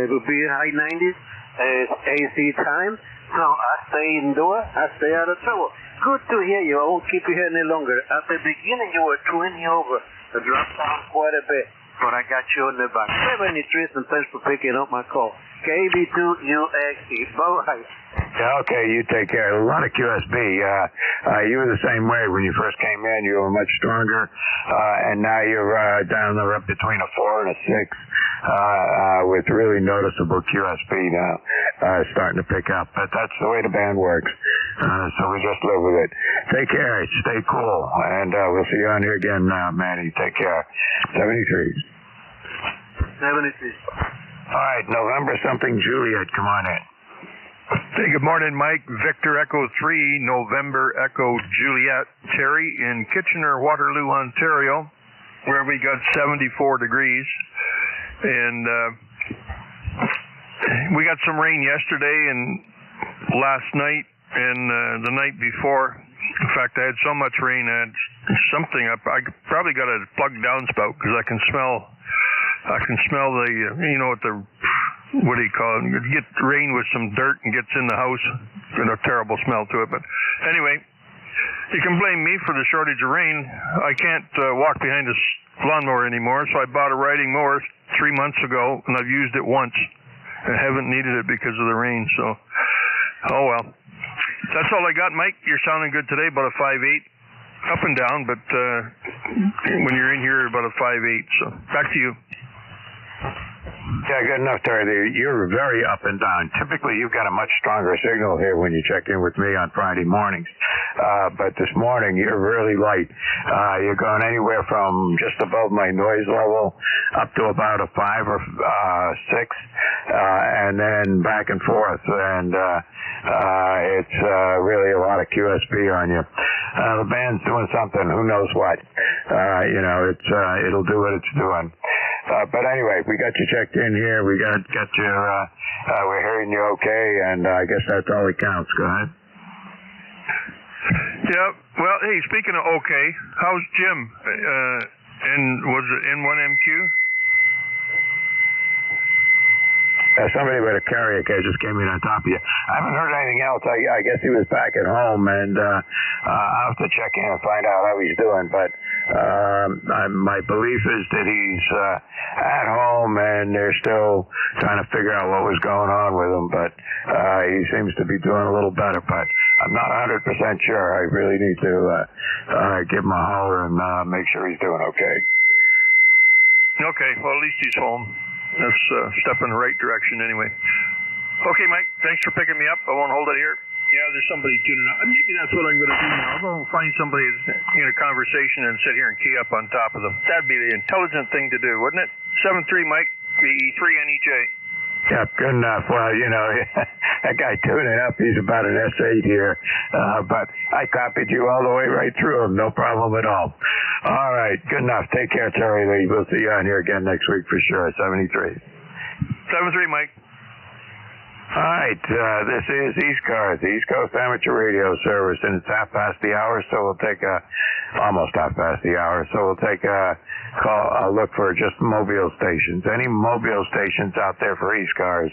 It will be high 90s. It's AC time. So I stay indoor. I stay out of trouble. Good to hear you. I won't keep you here any longer. At the beginning, you were 20 over. I dropped down quite a bit, but I got you on the back. 73, and thanks for picking up my call. KB2UXE. Bye. Yeah, okay, you take care. A lot of QSB. You were the same way when you first came in. You were much stronger, and now you're down there up between a 4 and a 6, with really noticeable QSB now starting to pick up. But that's the way the band works, so we just live with it. Take care. Stay cool, and we'll see you on here again, Manny. Take care. 73s. 73. All right, November something Juliet, come on in. Hey, good morning, Mike. Victor Echo 3, November Echo Juliet, Terry in Kitchener, Waterloo, Ontario, where we got 74 degrees. And we got some rain yesterday and last night and the night before. In fact, I had so much rain, I had something up. I probably got a plug downspout because I can smell the, what do you call it? You get rain with some dirt and gets in the house. Got a terrible smell to it. But anyway, you can blame me for the shortage of rain. I can't walk behind this lawnmower anymore, so I bought a riding mower 3 months ago, and I've used it once. I haven't needed it because of the rain, so, oh well. That's all I got, Mike. You're sounding good today, about a 5.8. Up and down, but when you're in here, about a 5.8. So back to you. Yeah, good enough, Terry. You're very up and down. Typically, you've got a much stronger signal here when you check in with me on Friday mornings. But this morning, you're really light. You're going anywhere from just above my noise level up to about a 5 or 6, and then back and forth. And it's really a lot of QSB on you. The band's doing something. Who knows what? It'll do what it's doing. But anyway, we got you checked in here. We got you. We're hearing you okay, and I guess that's all that counts. Go ahead. Yeah. Well, hey, speaking of okay, how's Jim? Was it N1MQ? Somebody with a carrier just came in on top of you. I haven't heard anything else. I guess he was back at home, and I'll have to check in and find out how he's doing. But my belief is that he's at home, and they're still trying to figure out what was going on with him. But he seems to be doing a little better. But I'm not 100% sure. I really need to give him a holler and make sure he's doing okay. Okay, well, at least he's home. That's a step in the right direction anyway. Okay, Mike, thanks for picking me up. I won't hold it here. Yeah, there's somebody tuning up. Maybe that's what I'm going to do now. I'll go and find somebody in a conversation and sit here and key up on top of them. That'd be the intelligent thing to do, wouldn't it? 7-3, Mike, VE3 NEJ. Yeah, good enough. Well, you know, that guy tuning up, he's about an S8 here. But I copied you all the way right through him. No problem at all. All right, good enough. Take care, Terry Lee. We'll see you on here again next week for sure. 73. 7-3, Mike. All right, this is ECARS, the East Coast Amateur Radio Service, and it's half past the hour, so we'll take almost half past the hour, so we'll take a look for just mobile stations. Any mobile stations out there for ECARS,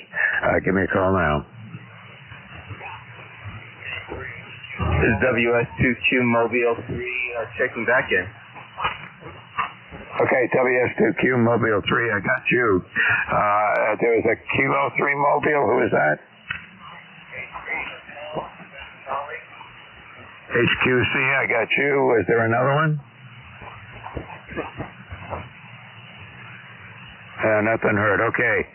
give me a call now. This is WS2Q Mobile 3 checking back in. Okay, WS2Q Mobile 3, I got you. There was a Kilo 3 Mobile. Who is that? HQC, I got you. Is there another one? Nothing heard. Okay.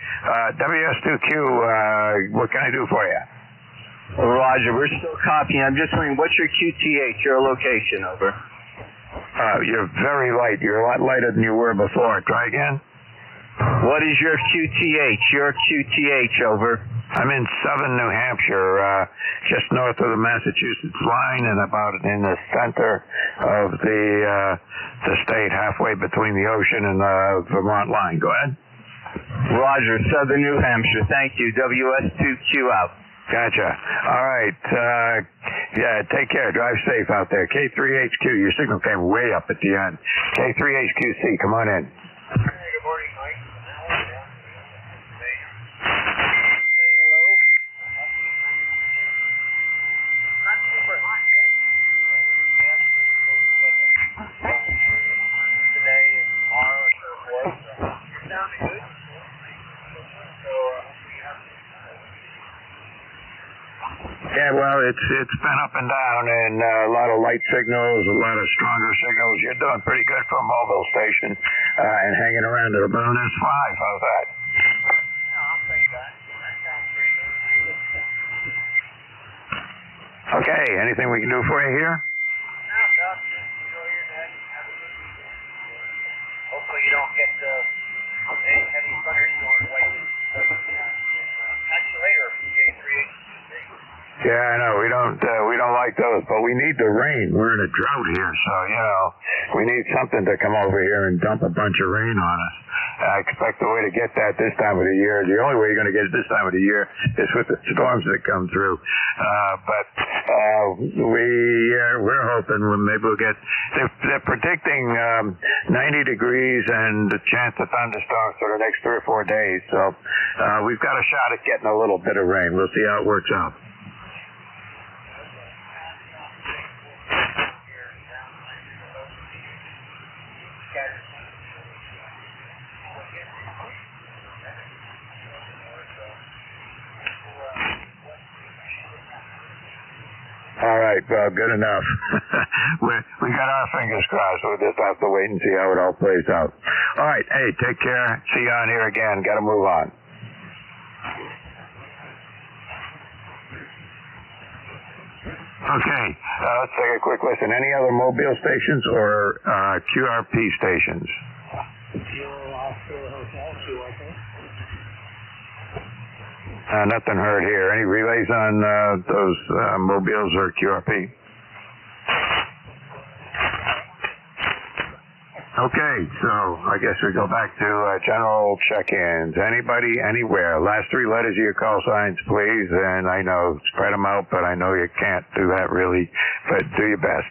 WS2Q, what can I do for you? Roger, we're still copying. I'm just wondering, what's your QTH, your location, over? You're very light. You're a lot lighter than you were before. Try again. What is your QTH? Your QTH, over. I'm in Southern New Hampshire, just north of the Massachusetts line and about in the center of the state, halfway between the ocean and the Vermont line. Go ahead. Roger, Southern New Hampshire. Thank you. WS2Q out. Gotcha. All right. Yeah, take care. Drive safe out there. K3HQ, your signal came way up at the end. K3HQC, come on in. Good morning, Mike. Not super hot yet. Today and tomorrow and so forth. You're sounding good. So, yeah, well, it's been up and down, and a lot of light signals, a lot of stronger signals. You're doing pretty good for a mobile station, and hanging around at about an S5. How's that? Yeah, I'll take that. That sounds pretty good. Okay, anything we can do for you here? No, Doc, just enjoy your day. Have a good weekend. Hopefully you don't get any heavy thunderstorms waiting. Catch you later, K3H. Yeah, I know. We don't like those, but we need the rain. We're in a drought here, so, you know, we need something to come over here and dump a bunch of rain on us. I expect the way to get that this time of the year, the only way you're going to get it this time of the year is with the storms that come through. We're hoping maybe we'll get, they're predicting 90 degrees and a chance of thunderstorms for the next 3 or 4 days. So we've got a shot at getting a little bit of rain. We'll see how it works out. All right, well, good enough. we got our fingers crossed. We'll just have to wait and see how it all plays out. All right, hey, take care. See you on here again. Got to move on. Okay, let's take a quick listen. Any other mobile stations or QRP stations? Nothing heard here. Any relays on those mobiles or QRP? Okay, so I guess we go back to general check-ins. Anybody, anywhere. Last 3 letters of your call signs, please. And I know, spread them out, but I know you can't do that really. But do your best.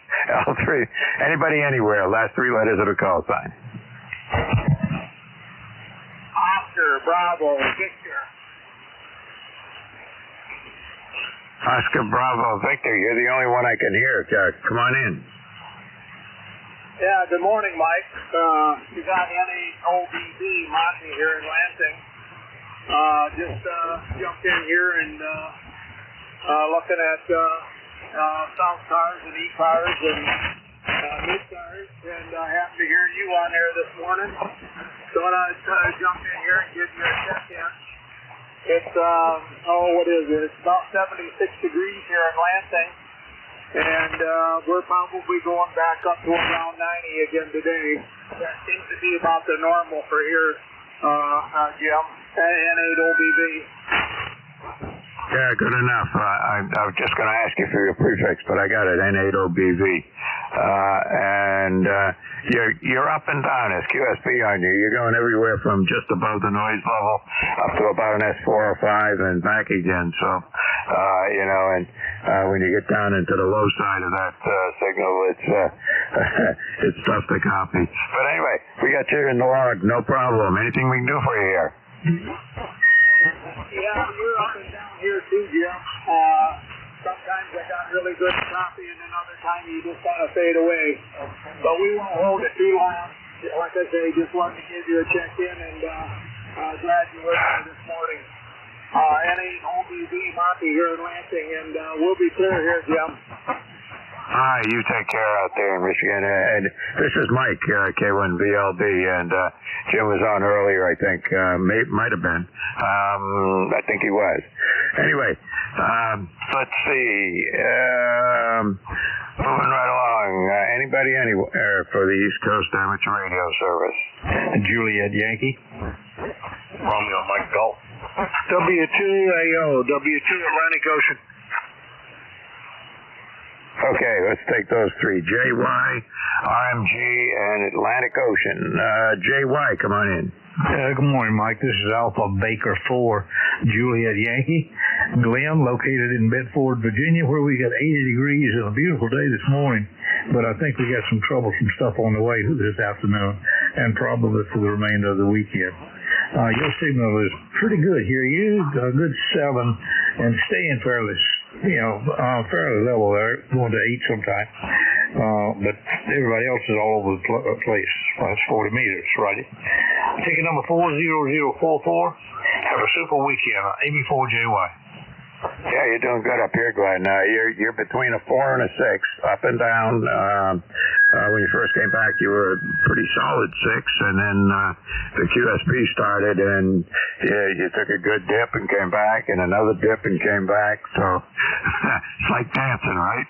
L3. Anybody, anywhere. Last 3 letters of the call sign. Oscar, Bravo, Victor. Oscar Bravo Victor, you're the only one I can hear. Come on in. Yeah, good morning, Mike. You got NAOBB Monty here in Lansing. Just jumped in here and looking at South Cars and ECARS and mid-cars, and happened to hear you on there this morning. So I jumped in here and give you a check-in. It's, what is it? It's about 76 degrees here in Lansing, and we're probably going back up to around 90 again today. That seems to be about the normal for here, Jim, N8OBV. Yeah, good enough. I was just going to ask you for your prefix, but I got it, N8OBV. You're up and down as QSP on you. You're going everywhere from just above the noise level up to about an S4 or 5 and back again. So, when you get down into the low side of that signal, it's tough to copy. But anyway, we got you in the log, no problem. Anything we can do for you here? Yeah, you're up and down here too, Jim. Sometimes I got really good copy, and then other times you just kind of fade away. But we won't hold it too long. Like I say, just wanted to give you a check-in, and glad you were here this morning. NAOBV Monty here in Lansing, and we'll be clear here, Jim. Hi, you take care out there in Michigan. And this is Mike, K1VLB, and Jim was on earlier, I think. Might have been. I think he was. Anyway, let's see. Moving right along. Anybody anywhere for the East Coast Amateur Radio Service? Juliet Yankee. Romeo Mike Golf. W2AO, W2 Atlantic Ocean. Okay, let's take those three. JY, RMG, and Atlantic Ocean. JY, come on in. Good morning, Mike. This is Alpha Baker 4, Juliet Yankee. Glenn, located in Bedford, Virginia, where we got 80 degrees and a beautiful day this morning. But I think we got some troublesome stuff on the way this afternoon and probably for the remainder of the weekend. Your signal is pretty good here. You a good 7 and staying fairly level there, going to 8 sometime. But everybody else is all over the place. That's 40 meters, right? Ticket number 40044. Have a super weekend. AB4JY. Yeah, you're doing good up here, Glenn. You're between a 4 and a 6, up and down. When you first came back, you were a pretty solid 6, and then the QSP started, and you took a good dip and came back, and another dip and came back. So it's like dancing, right?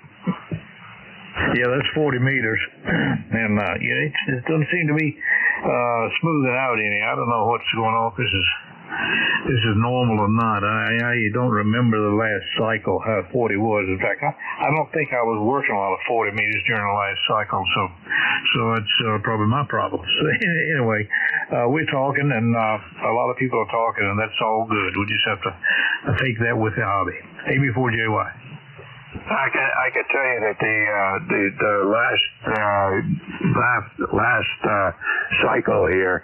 Yeah, that's 40 meters, and it doesn't seem to be smoothing out any. I don't know what's going on. This is normal or not. I don't remember the last cycle how 40 was. In fact, I don't think I was working a lot of 40 meters during the last cycle, so it's probably my problem. So anyway, we're talking, and a lot of people are talking, and that's all good. We just have to take that with the hobby. AB4JY. I can tell you that the last cycle here,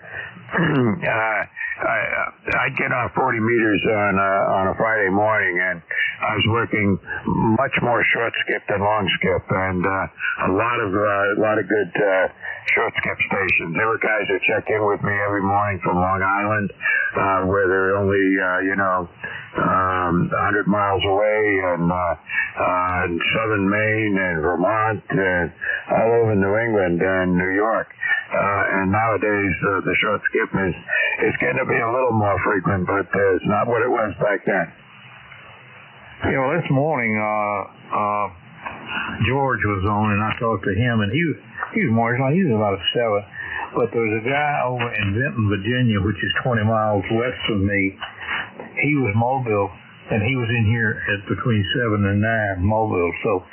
I'd get on 40 meters on a Friday morning, and I was working much more short skip than long skip, and a lot of good short skip stations. There were guys that check in with me every morning from Long Island, where they're only 100 miles away, and southern Maine and Vermont and all over New England and New York. And nowadays the short skip is getting to be a little more frequent, but it's not what it was back then. This morning George was on, and I talked to him, and he was more, he was about a 7. But there was a guy over in Benton, Virginia, which is 20 miles west of me. He was mobile, and he was in here at between 7 and 9 mobile. So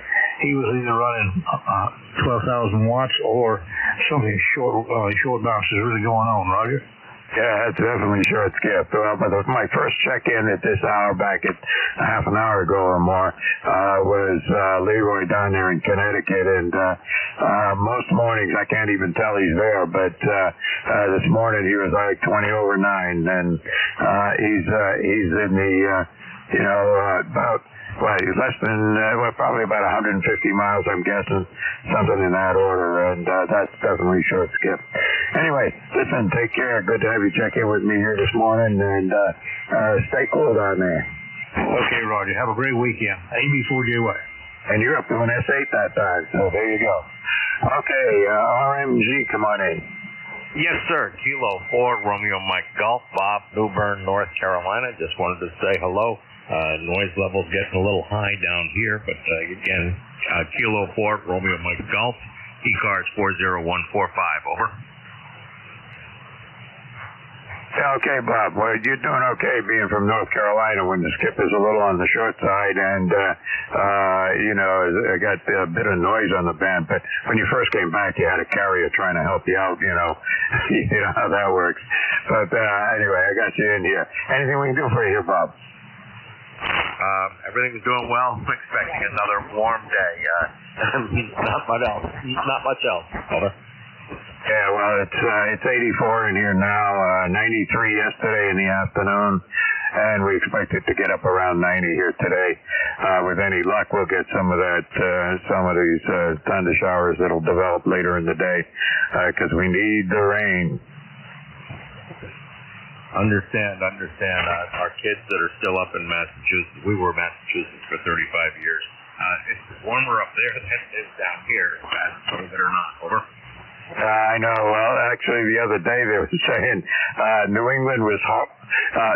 he was either running 12,000 watts or something short bounce is really going on, Roger. Yeah, that's definitely short skip. But my first check-in at this hour back at half an hour ago or more was Leroy down there in Connecticut, and most mornings I can't even tell he's there, but this morning he was like 20 over 9, and he's in the about less than, probably about 150 miles, I'm guessing, something in that order, and that's definitely short skip. Anyway, listen, take care. Good to have you check in with me here this morning, and stay cool down there. Okay, Roger. Have a great weekend. AB4JY. And you're up to an S8 that time, so there you go. Okay, RMG, come on in. Yes, sir. Kilo 4, Romeo Mike Golf, Bob, New Bern, North Carolina. Just wanted to say hello. Noise level's getting a little high down here, but again, Kilo 4, Romeo Mike Golf, ECARS 40145, over. Yeah, okay, Bob. Well, you're doing okay being from North Carolina when the skip is a little on the short side and, I got a bit of noise on the band, but when you first came back, you had a carrier trying to help you out, you know how that works. But anyway, I got you in here. Anything we can do for you here, Bob? Everything's doing well. I'm expecting another warm day. Not much else. Over. Yeah, well, it's 84 in here now, 93 yesterday in the afternoon, and we expect it to get up around 90 here today. With any luck, we'll get some of these thunder showers that'll develop later in the day, because we need the rain. Understand. Our kids that are still up in Massachusetts, we were in Massachusetts for 35 years. It's warmer up there than it is down here, believe it or not. Over. I know. Well, actually, the other day they were saying New England was hot.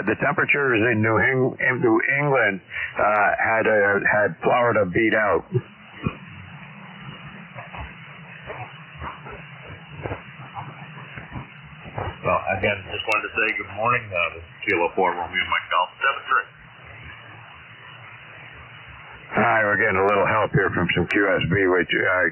The temperatures in New England had Florida beat out. Well, again, just wanted to say good morning. This is Kilo 4, Romeo Mike Golf, 7-3. All right, we're getting a little help here from some QSB,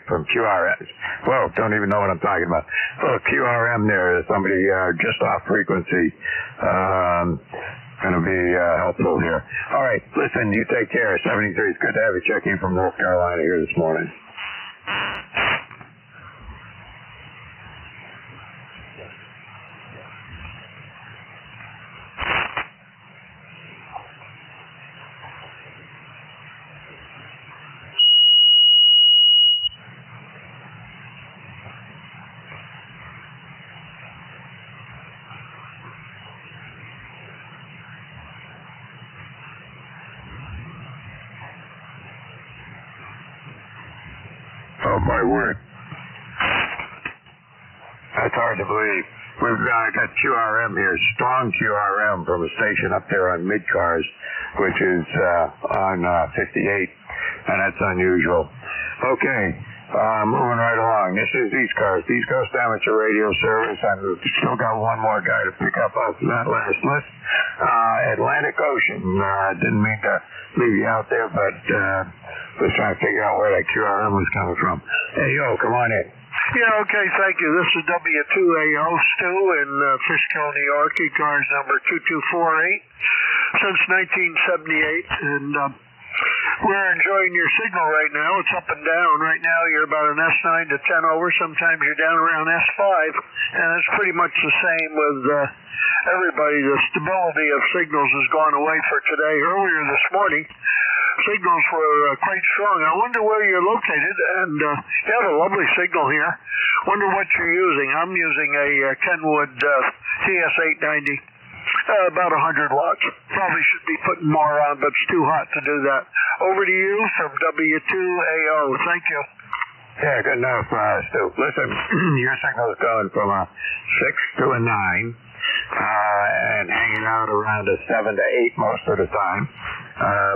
from QRS. Well, don't even know what I'm talking about. Oh, QRM there, somebody just off frequency. Going to be helpful here. All right, listen, you take care. 73. It's good to have you check in from North Carolina here this morning. Oh, my word. That's hard to believe. We've got QRM here, strong QRM from a station up there on Mid-Cars, which is on 58, and that's unusual. Okay, moving right along. This is ECARS, East Coast Amateur Radio Service, and we've still got one more guy to pick up off that last list. Atlantic Ocean. Didn't mean to leave you out there, but was trying to figure out where that QRM was coming from. Hey, yo, come on in. Yeah, okay, thank you. This is W2AO Stu in Fishkill, New York, ECARS number 2248 since 1978, and we're enjoying your signal right now. It's up and down. Right now you're about an S9 to 10 over. Sometimes you're down around S5, and it's pretty much the same with everybody. The stability of signals has gone away for today. Earlier this morning, signals were quite strong. I wonder where you're located, and you have a lovely signal here. Wonder what you're using. I'm using a Kenwood TS890, about 100 watts. Probably should be putting more on, but it's too hot to do that. Over to you from W2AO. Thank you. Yeah, good enough, Stu. Listen, your signal's going from a 6 to a 9. And hanging out around a 7 to 8 most of the time,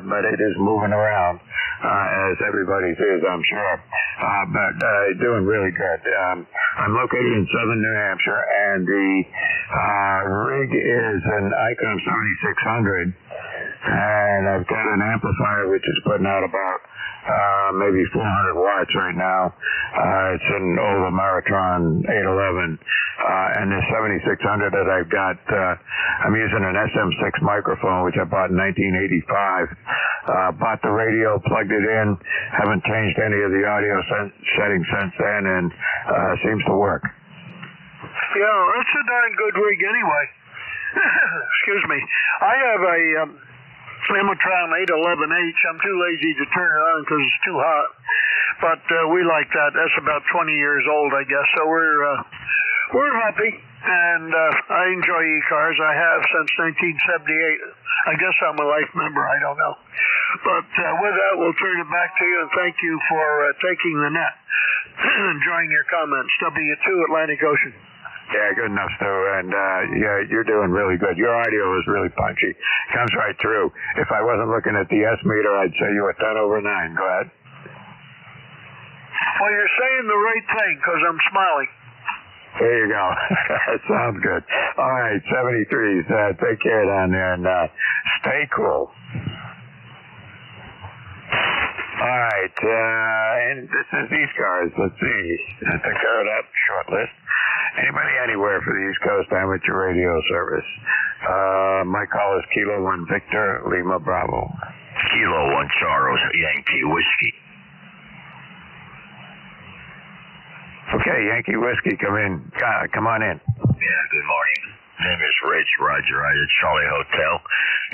but it is moving around, as everybody's is, I'm sure, but doing really good. I'm located in southern New Hampshire, and the rig is an Icon 7600, and I've got an amplifier which is putting out about maybe 400 watts right now. It's an old Ameritron 811. And this 7600 that I've got, I'm using an SM6 microphone, which I bought in 1985. Bought the radio, plugged it in, haven't changed any of the audio settings since then, and seems to work. Yeah, that's a darn good rig anyway. Excuse me. I have a Amatron 811H. I'm too lazy to turn it on because it's too hot. But we like that. That's about 20 years old, I guess. So we're happy, and I enjoy ECARS. I have since 1978. I guess I'm a life member. I don't know. But with that, we'll turn it back to you, and thank you for taking the net. Enjoying your comments. W2 Atlantic Ocean. Yeah, good enough, Stu. And yeah, you're doing really good. Your audio is really punchy. Comes right through. If I wasn't looking at the S meter, I'd say you were 10 over 9. Go ahead. Well, you're saying the right thing because I'm smiling. There you go. That sounds good. All right, 73s. Take care down there and stay cool. All right, and this is ECARS. Let's see. I think I heard that short list. Anybody anywhere for the East Coast Amateur Radio Service? My call is Kilo 1 Victor, Lima Bravo. Kilo 1 Charles, Yankee Whiskey. Okay, Yankee Whiskey, come on in. Yeah, good morning. Name is Rich Roger. I at Charlie Hotel.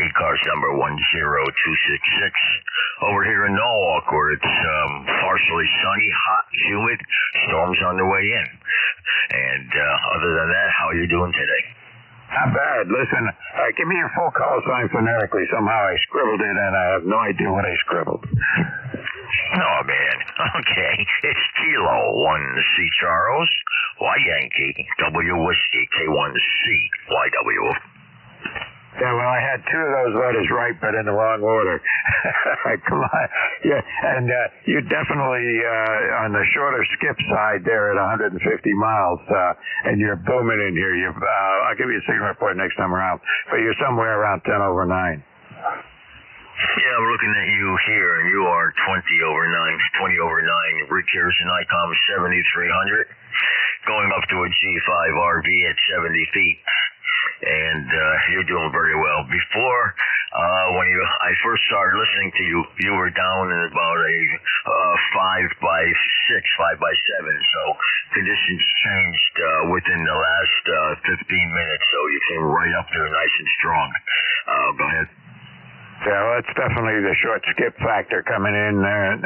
ECARS number 10266. Over here in Norwalk, where it's partially sunny, hot, humid. Storms on the way in. And other than that, how are you doing today? Not bad. Listen, give me your full call sign phonetically. Somehow I scribbled it, and I have no idea what I scribbled. Oh, man. Okay. It's Kilo 1 C Charles, Y Yankee, W Whiskey, K1C, YW. Yeah, well, I had 2 of those letters right, but in the wrong order. Come on. Yeah, and you're definitely on the shorter skip side there at 150 miles, and you're booming in here. I'll give you a signal report next time around, but you're somewhere around 10 over 9. Yeah, I'm looking at you here, and you are 20 over 9. Rick here's an ICOM 7300, going up to a G5 RV at 70 feet. And you're doing very well. Before, when I first started listening to you, you were down in about a 5 by 6, 5 by 7. So conditions changed within the last 15 minutes. So you came right up there nice and strong. Go ahead. Yeah, well, it's definitely the short skip factor coming in there,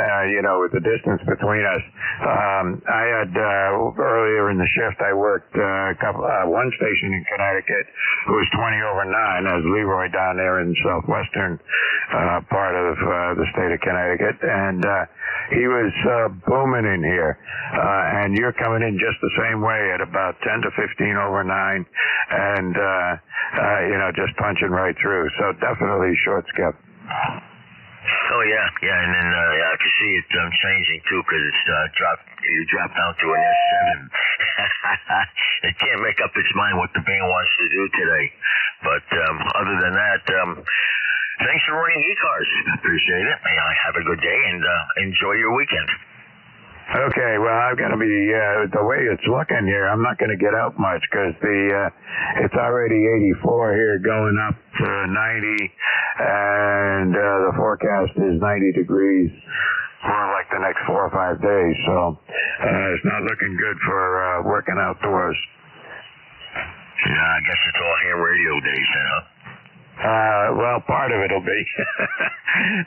with the distance between us. I had, earlier in the shift, I worked one station in Connecticut who was 20 over 9. As Leroy down there in southwestern part of the state of Connecticut. And he was booming in here. And you're coming in just the same way at about 10 to 15 over 9. And, just punching right through. So definitely short skip. Oh, yeah, and then I can see it changing, too, because it's you dropped down to an S7. It can't make up its mind what the band wants to do today. But other than that, thanks for running ECARS. Appreciate it. Have a good day, and enjoy your weekend. Okay, well, I'm going to be, the way it's looking here, I'm not going to get out much because it's already 84 here going up to 90, and the forecast is 90 degrees for like the next 4 or 5 days, so it's not looking good for working outdoors. Yeah, I guess it's all ham radio days then, huh? Well, part of it'll be.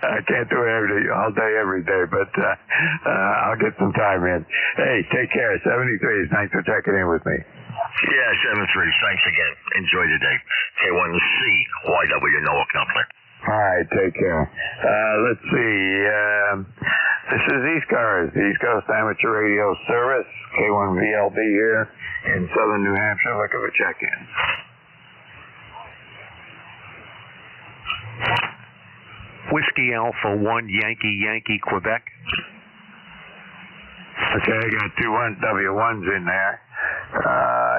I can't do it all day, every day, but I'll get some time in. Hey, take care. 73s. Thanks for checking in with me. Yeah, 73s. Thanks again. Enjoy the day. K1C, YW Noah Company. All right, take care. Let's see. This is ECARS, the East Coast Amateur Radio Service. K1VLB here in southern New Hampshire. Looking for check-in. Whiskey Alpha 1 Yankee Quebec. Okay, I got 2 W1s in there.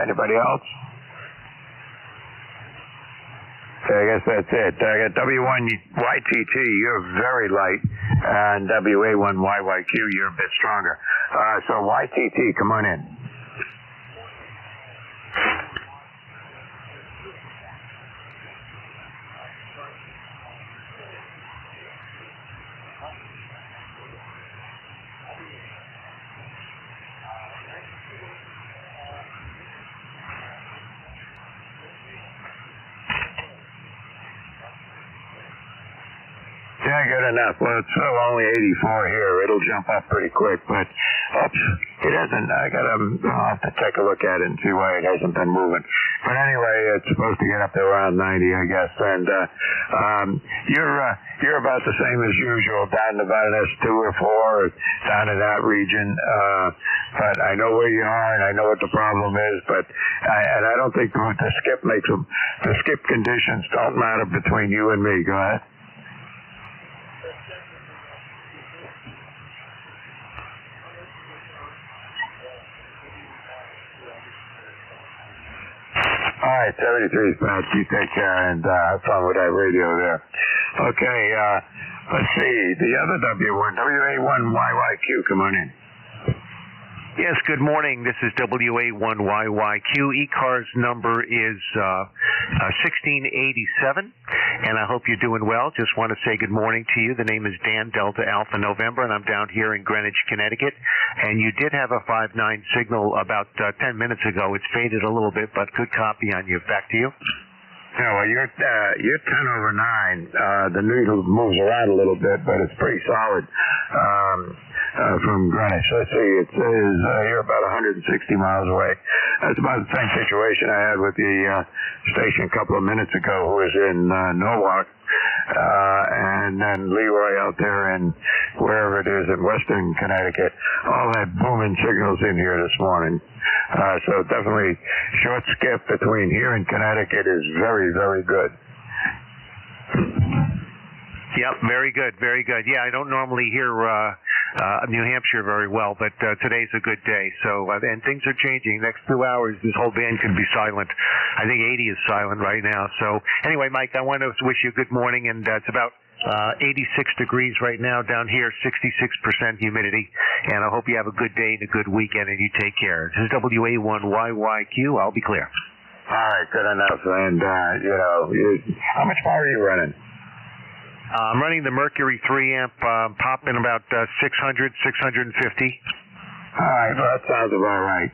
Anybody else? Okay, I guess that's it. I got W1 YTT, you're very light, and WA1 YYQ, you're a bit stronger. So YTT, come on in. Good enough. Well, it's still only 84 here. It'll jump up pretty quick, but oops, it hasn't. I'll have to take a look at it and see why it hasn't been moving. But anyway, it's supposed to get up to around 90, I guess. And you're about the same as usual, down to about an S2 or 4, down in that region. But I know where you are, and I know what the problem is. But I don't think the skip makes them. The skip conditions don't matter between you and me. Go ahead. All right, 73 is bad. You take care and have fun with that radio there. Okay, let's see. The other W1, WA1YYQ, come on in. Yes, good morning. This is WA1YYQ. ECARS number is 1687, and I hope you're doing well. Just want to say good morning to you. The name is Dan, Delta Alpha November, and I'm down here in Greenwich, Connecticut. And you did have a 5-9 signal about 10 minutes ago. It's faded a little bit, but good copy on you. Back to you. Yeah, well, you're 10 over 9. The needle moves around a little bit, but it's pretty solid from Greenwich. Let's see, it says you're about 160 miles away. That's about the same situation I had with the station a couple of minutes ago, who was in Norwalk. And then Leroy out there in wherever it is in Western Connecticut. All had booming signals in here this morning. So definitely short skip between here and Connecticut is very, very good. Yep, very good, very good. Yeah, I don't normally hear New Hampshire very well, but today's a good day. So, and things are changing. Next 2 hours, this whole band could be silent. I think 80 is silent right now. So, anyway, Mike, I want to wish you a good morning, and it's about 86 degrees right now down here, 66% humidity, and I hope you have a good day and a good weekend, and you take care. This is WA1YYQ. I'll be clear. All right, good enough. And, how much power are you running? I'm running the Mercury 3 amp, popping about 600, 650. All right, well, that sounds about right.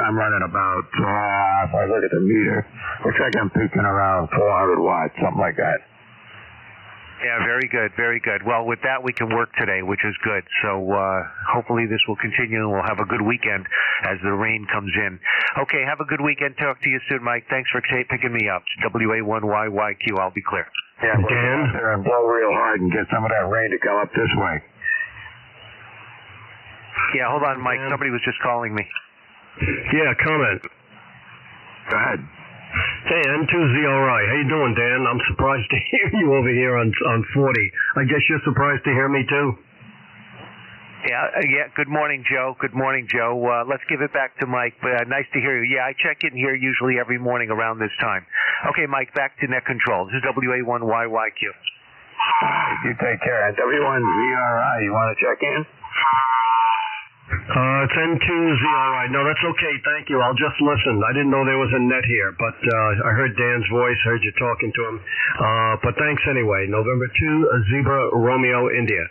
I'm running about, if I look at the meter, looks like I'm peaking around 400 watts, something like that. Yeah, very good, very good. Well, with that, we can work today, which is good. So hopefully this will continue, and we'll have a good weekend as the rain comes in. Okay, have a good weekend. Talk to you soon, Mike. Thanks for picking me up. WA1YYQ, I'll be clear. Yeah, we'll get out there and blow real hard and get some of that rain to come up this way. Yeah, hold on, Mike. Somebody was just calling me. Yeah, comment. Go ahead. Hey, N2ZRI. How you doing, Dan? I'm surprised to hear you over here on 40. I guess you're surprised to hear me, too? Yeah. Good morning, Joe. Good morning, Joe. Let's give it back to Mike. Nice to hear you. Yeah, I check in here usually every morning around this time. Okay, Mike, back to net control. This is WA1YYQ. You take care. W1ZRI, you want to check in? It's N2ZRI. No, that's okay. Thank you. I'll just listen. I didn't know there was a net here, but I heard Dan's voice, heard you talking to him. But thanks anyway. November 2, Zebra, Romeo, India.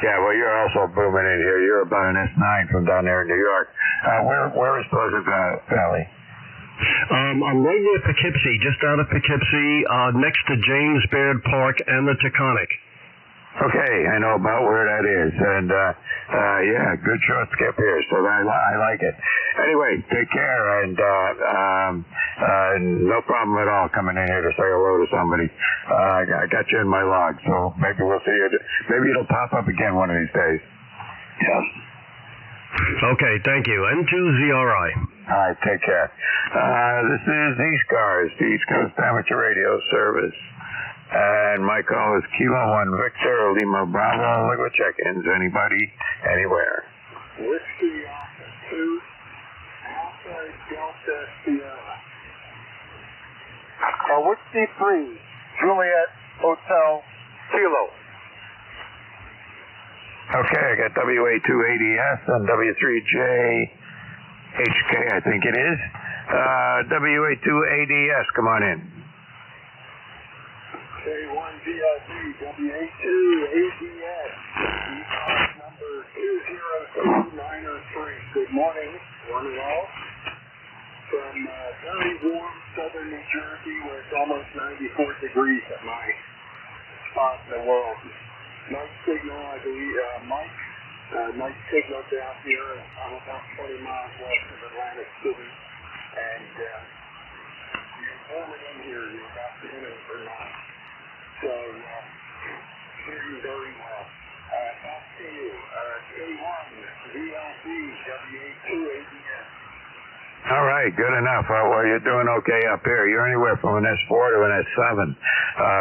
Yeah, well, you're also booming in here. You're about an S9 from down there in New York. Where is Pleasant Valley? I'm right near Poughkeepsie, just out of Poughkeepsie, next to James Baird Park and the Taconic. Okay, I know about where that is, and yeah, good short skip here, so I like it. Anyway, take care, and no problem at all coming in here to say hello to somebody. I got you in my log, so maybe we'll see you. Maybe it'll pop up again one of these days. Yeah. Okay, thank you. N2ZRI. All right, take care. This is ECARS, the East Coast Amateur Radio Service. And my call is Kilo 1 Victor, Lima Bravo, liquid check-ins. Anybody, anywhere. Whiskey Alpha 2, Alpha Delta Sierra. Whiskey 3, Juliet Hotel Kilo. Okay, I got WA2ADS and W3JHK, I think it is. WA2ADS, come on in. K1VLD, WA2ADS, ECARS number 20793. Good morning, one and all. From very warm southern New Jersey, where it's almost 94 degrees at my spot in the world. Nice signal, I believe, Mike. Nice signal down here. I'm about 20 miles west of Atlantic City. And you're warming in here. You're about to enter for 9. So, hearing very well. Back to you. K1, VLC, W82ABS. All right, good enough. Well, you're doing okay up here. You're anywhere from an S4 to an S7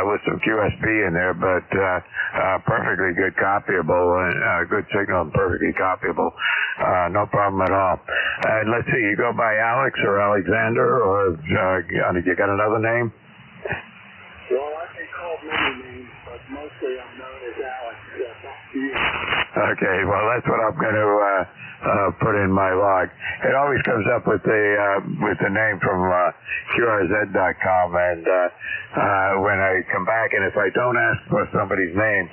with some QSB in there, but perfectly good copyable, and good signal and perfectly copyable. No problem at all. And let's see, you go by Alex or Alexander, or you got another name? Well, I can call many names, but mostly I'm known as Alex. Okay, well, that's what I'm going to put in my log. It always comes up with the name from QRZ.com, and when I come back, and if I don't ask for somebody's name,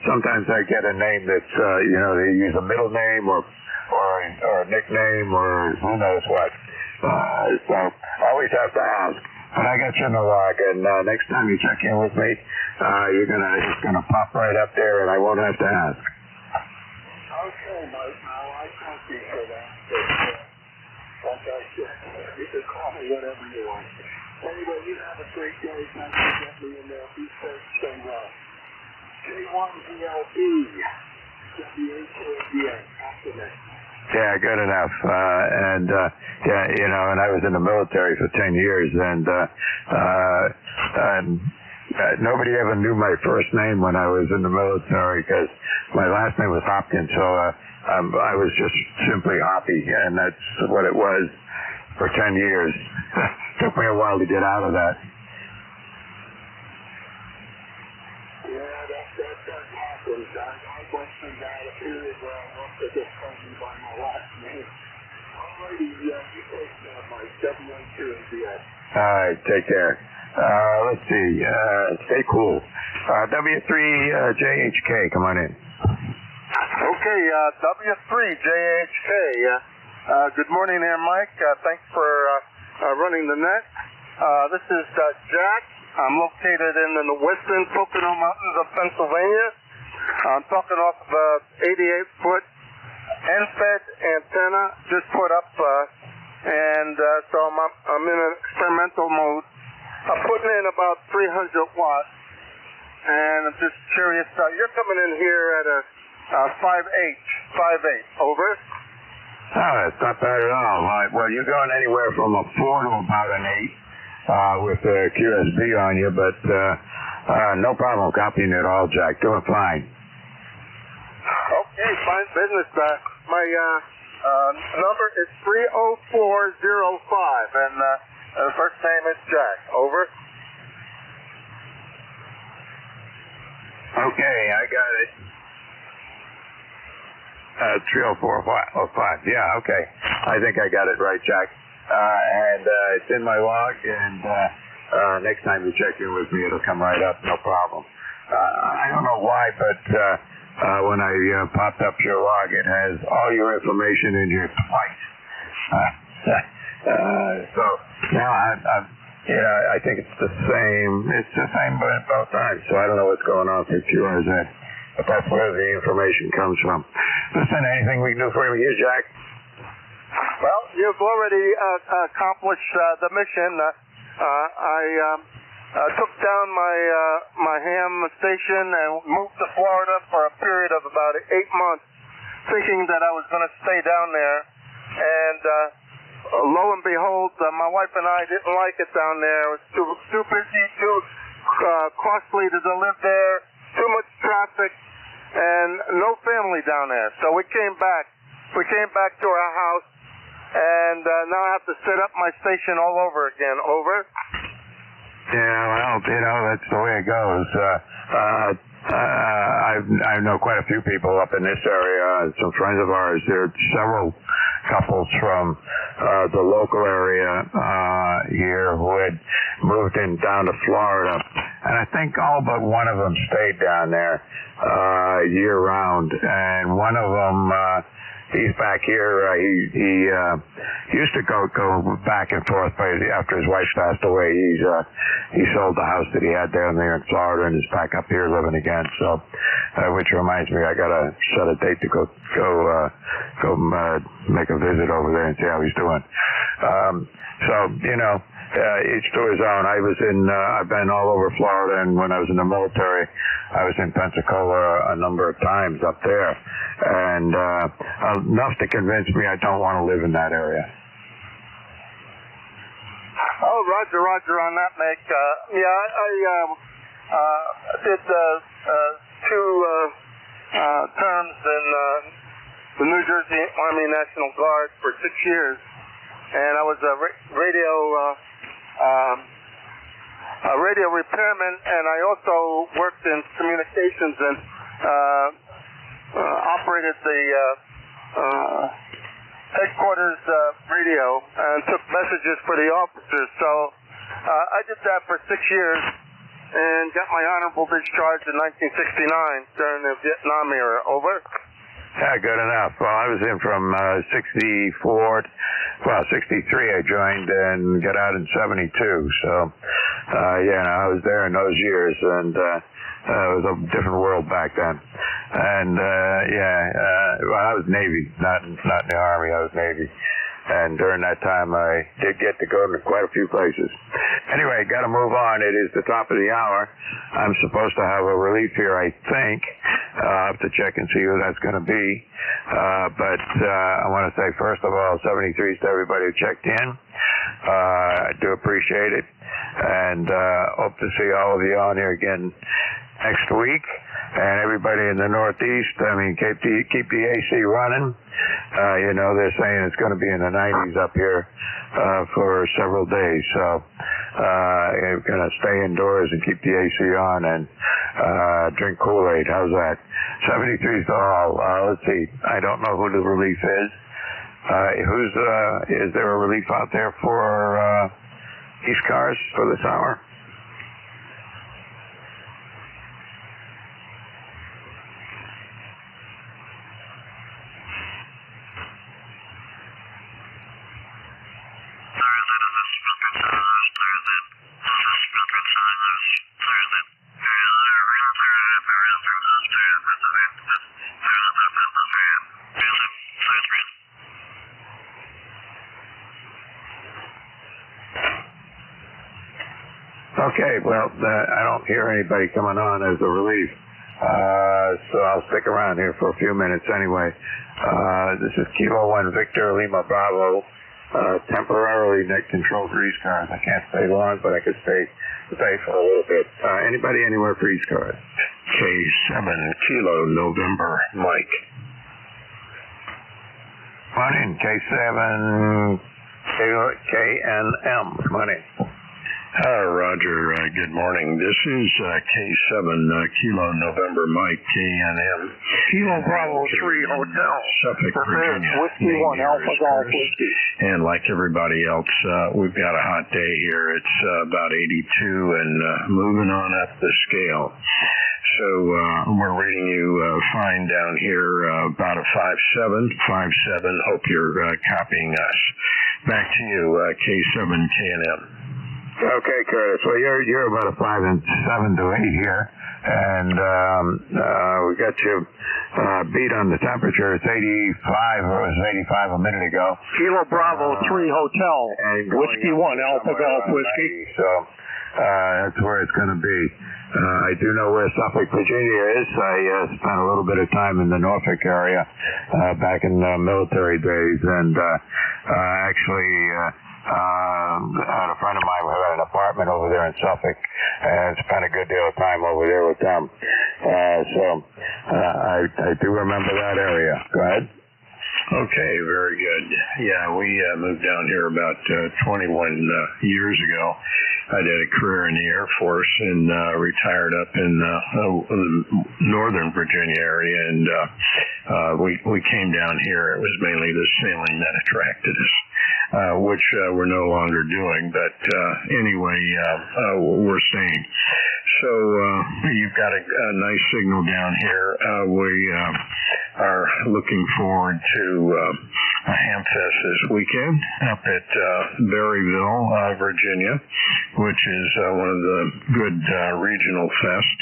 sometimes I get a name that's they use a middle name or a nickname or who knows what. So always have to ask. But I got you in the log, and next time you check in with me, it's gonna pop right up there, and I won't have to ask. Okay, Mike. I thank you for that. But, like I said, you can call me whenever you want. Anyway, you have a great day. Thanks for getting me in there. Be safe. Stay well. K1VLB, W82ABS. After that. Yeah, good enough. And I was in the military for 10 years, and nobody ever knew my first name when I was in the military because my last name was Hopkins, so I was just simply Hoppy, and that's what it was for 10 years. Took me a while to get out of that. Yeah, that happens. I went through that a period where I also get called by my last name. Alrighty, you take that, Mike. W82ABS. All right, take care. Let's see. Stay cool. W3JHK, come on in. Okay, W3JHK. Good morning there, Mike. Thanks for running the net. This is Jack. I'm located in the western Pocono Mountains of Pennsylvania. I'm talking off of a 88-foot end-fed antenna just put up, and so I'm in an experimental mode. I'm putting in about 300 watts, and I'm just curious. You're coming in here at a 5.8, over. Oh, it's not bad at all. Well, you're going anywhere from a 4 to about an 8 with the QSB on you, but no problem copying it all, Jack. Doing fine. Okay, fine business. My number is 30405, and the first name is Jack. Over. Okay, I got it. 30405. Yeah, okay. I think I got it right, Jack. And it's in my log, and next time you check in with me, it'll come right up, no problem. I don't know why, but when I popped up your log, it has all your information in here twice. So now I think it's the same. It's the same both times. So I don't know what's going on for QRZ, but that's where the information comes from. Listen, anything we can do for you here, Jack? Well, you've already accomplished the mission. I took down my ham station and moved to Florida for a period of about 8 months, thinking that I was going to stay down there. And lo and behold, my wife and I didn't like it down there. It was too busy, too costly to live there, too much traffic, and no family down there. So we came back. We came back to our house, and now I have to set up my station all over again. Over. Yeah, well, that's the way it goes. I know quite a few people up in this area, some friends of ours. There are several couples from the local area here who had moved down to Florida, and I think all but one of them stayed down there year round, and one of them he's back here. He used to go back and forth, but after his wife passed away, he sold the house that he had down there in Florida and is back up here living again. So, which reminds me, I gotta set a date to go make a visit over there and see how he's doing. So, you know, each to his own. I've been all over Florida, and when I was in the military, I was in Pensacola a number of times up there, and enough to convince me I don't want to live in that area. Oh, Roger on that, Mike. I did 2 terms in the New Jersey Army National Guard for 6 years, and I was a radio repairman, and I also worked in communications and operated the headquarters radio and took messages for the officers. So I did that for 6 years and got my honorable discharge in 1969 during the Vietnam era. Over. Yeah, good enough. Well, I was in from 63 I joined and got out in 72. So, I was there in those years, and it was a different world back then. And, I was Navy, not in the Army. I was Navy. And during that time, I did get to go to quite a few places. Anyway, got to move on. It is the top of the hour. I'm supposed to have a relief here, I think. I'll have to check and see who that's going to be. But I want to say, first of all, 73s to everybody who checked in. I do appreciate it. And hope to see all of you on here again next week. And everybody in the Northeast, keep the AC running. They're saying it's going to be in the 90s up here for several days. So you're going to stay indoors and keep the AC on and drink Kool-Aid. How's that? 73s to all. Let's see. I don't know who the relief is. Is there a relief out there for ECARS for this hour? Okay, well, I don't hear anybody coming on as a relief, so I'll stick around here for a few minutes anyway. This is Kilo 1 Victor Lima Bravo, temporarily net control for ECARS. I can't stay long, but I could stay for a little bit. Anybody anywhere for ECARS? K7 Kilo November Mike. Come on in, K7 KNM. Come on in. Roger, good morning. This is K7 Kilo November Mike KNM. Kilo Bravo 3 Hotel. Suffolk, Virginia. Whiskey 1 Alpha Golf Whiskey. And like everybody else, we've got a hot day here. It's about 82 and moving on up the scale. So we're reading you fine down here, about a 5.7. Hope you're copying us. Back to you, K7 KNM. Okay, Curtis. Well, you're about a 5 and 7 to 8 here, and we got you beat on the temperature. It's 85. It was 85 a minute ago. Kilo Bravo 3 Hotel. Whiskey 1 Alpha Golf Whiskey. So that's where it's going to be. I do know where Suffolk, Virginia is. I spent a little bit of time in the Norfolk area back in the military days, and actually had a friend of mine who had an apartment over there in Suffolk, and spent a good deal of time over there with them. So I do remember that area. Go ahead. Okay, very good. Yeah, we moved down here about 21 years ago. I did a career in the Air Force and retired up in the Northern Virginia area, and we came down here. It was mainly the sailing that attracted us, which we're no longer doing, but anyway, we're staying. So you've got a nice signal down here. We are looking forward to Hamfest this weekend up at Berryville, Virginia, which is one of the good regional fest.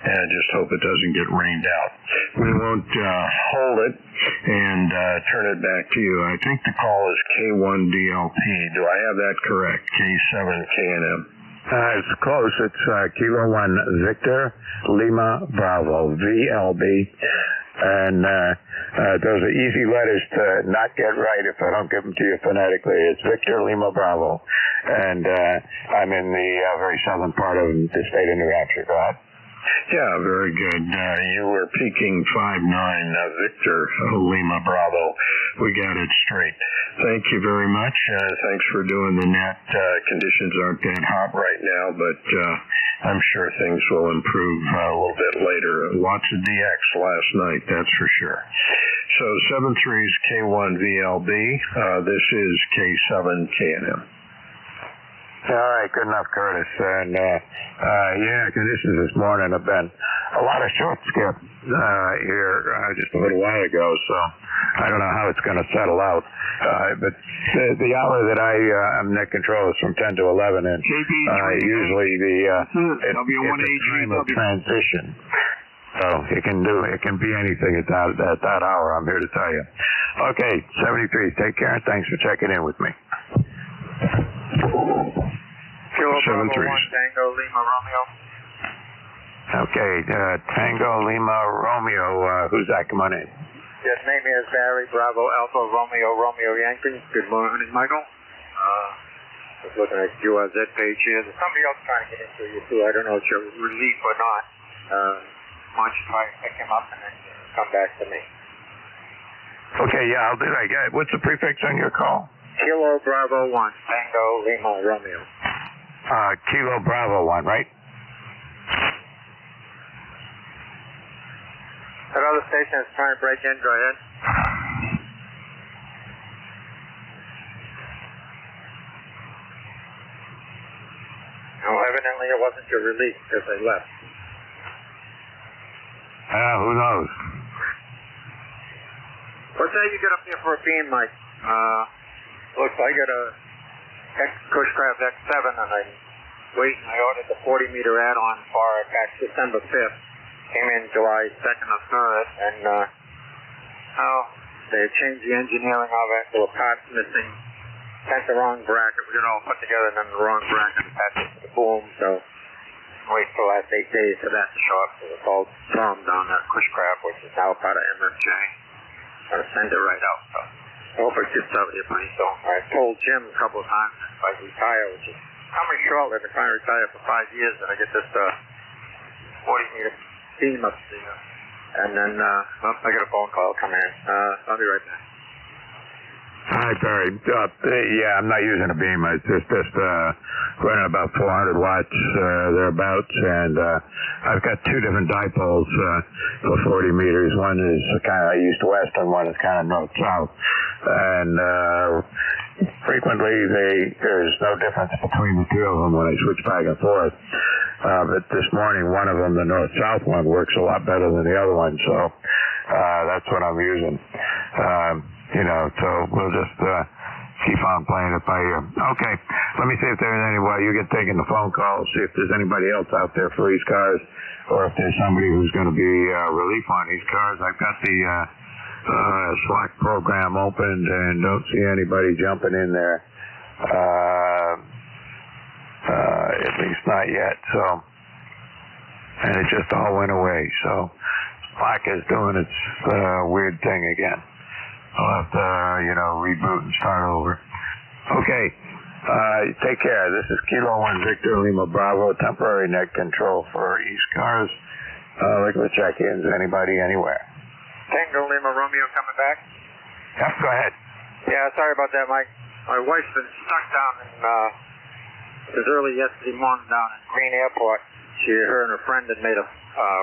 And I just hope it doesn't get rained out. We won't hold it and turn it back to you. I think the call is K1DLP. Do I have that correct? K7KNM. It's close. It's Kilo 1 Victor Lima Bravo VLB. And those are easy letters to not get right if I don't give them to you phonetically. It's Victor Lima Bravo. And I'm in the very southern part of the state of New Hampshire. Go ahead. Yeah, very good. You were peaking 5'9", Victor Lima Bravo. We got it straight. Thank you very much. Thanks for doing the net. Conditions aren't that hot right now, but I'm sure things will improve a little bit later. Lots of DX last night, that's for sure. So 73 is K1VLB. This is K7KNM. All right, good enough, Curtis. And yeah, conditions this morning have been a lot of short skip here just a little while ago, so I don't know how it's going to settle out. But the hour that I'm net control is from 10 to 11, and usually it's a time of transition. So it can be anything at that hour, I'm here to tell you. Okay, 73, take care, and thanks for checking in with me. Kilo Bravo 1 Tango Lima Romeo. Okay, Tango Lima Romeo. Who's that? Come on in. Yes, name is Barry Bravo Alpha Romeo Romeo Yankee. Good morning, Michael. Just looking at URZ page here. There's somebody else trying to get into you too. I don't know if you're relief or not. Why don't you try to pick him up and then come back to me? Okay, yeah, I'll do that. What's the prefix on your call? Kilo Bravo 1 Tango Lima Romeo. Kilo Bravo 1, right? That other station is trying to break in. Go ahead. No, evidently it wasn't your release because they left. Who knows? What day you get up here for a beam, Mike? Looks like I got a Cushcraft X7 and I ordered the 40-meter add-on for it back December 5th. Came in July 2nd or 3rd, and they changed the engineering of it. There were parts missing. Sent the wrong bracket. We got it all put together, and then the wrong bracket attached it to the boom. So wait for the last 8 days for that to show up. So it's all firmed on that Cushcraft, which is now part of MFJ. Got to send it right out. So I hope it gets out here pretty soon. I told Jim a couple of times if I retire, which is coming shortly, if I retire for 5 years, and I get this 40-meter beam up there. And then I got a phone call come in. I'll be right back. Hi, Barry. Yeah, I'm not using a beam. It's just running about 400 watts thereabouts, and I've got two different dipoles for 40 meters. One is kind of east-west, and one is kind of north-south. And frequently, there's no difference between the two of them when I switch back and forth. But this morning, one of them, the north-south one, works a lot better than the other one, so that's what I'm using. So we'll just keep on playing it by ear. Okay, let me see if there's anybody. You get taking the phone call, see if there's anybody else out there for ECARS, or if there's somebody who's going to be relief on ECARS. I've got the Slack program opened and don't see anybody jumping in there. At least not yet. So, and it just all went away. So Slack is doing its weird thing again. I'll have to, reboot and start over. Okay. Take care. This is Kilo 1 Victor Lima Bravo, temporary net control for ECARS. Looking for check-ins. Anybody, anywhere? Tango Lima Romeo coming back? Yep, go ahead. Yeah, sorry about that, Mike. My wife's been stuck down in, it was early yesterday morning down in Green Airport. Her and her friend had made a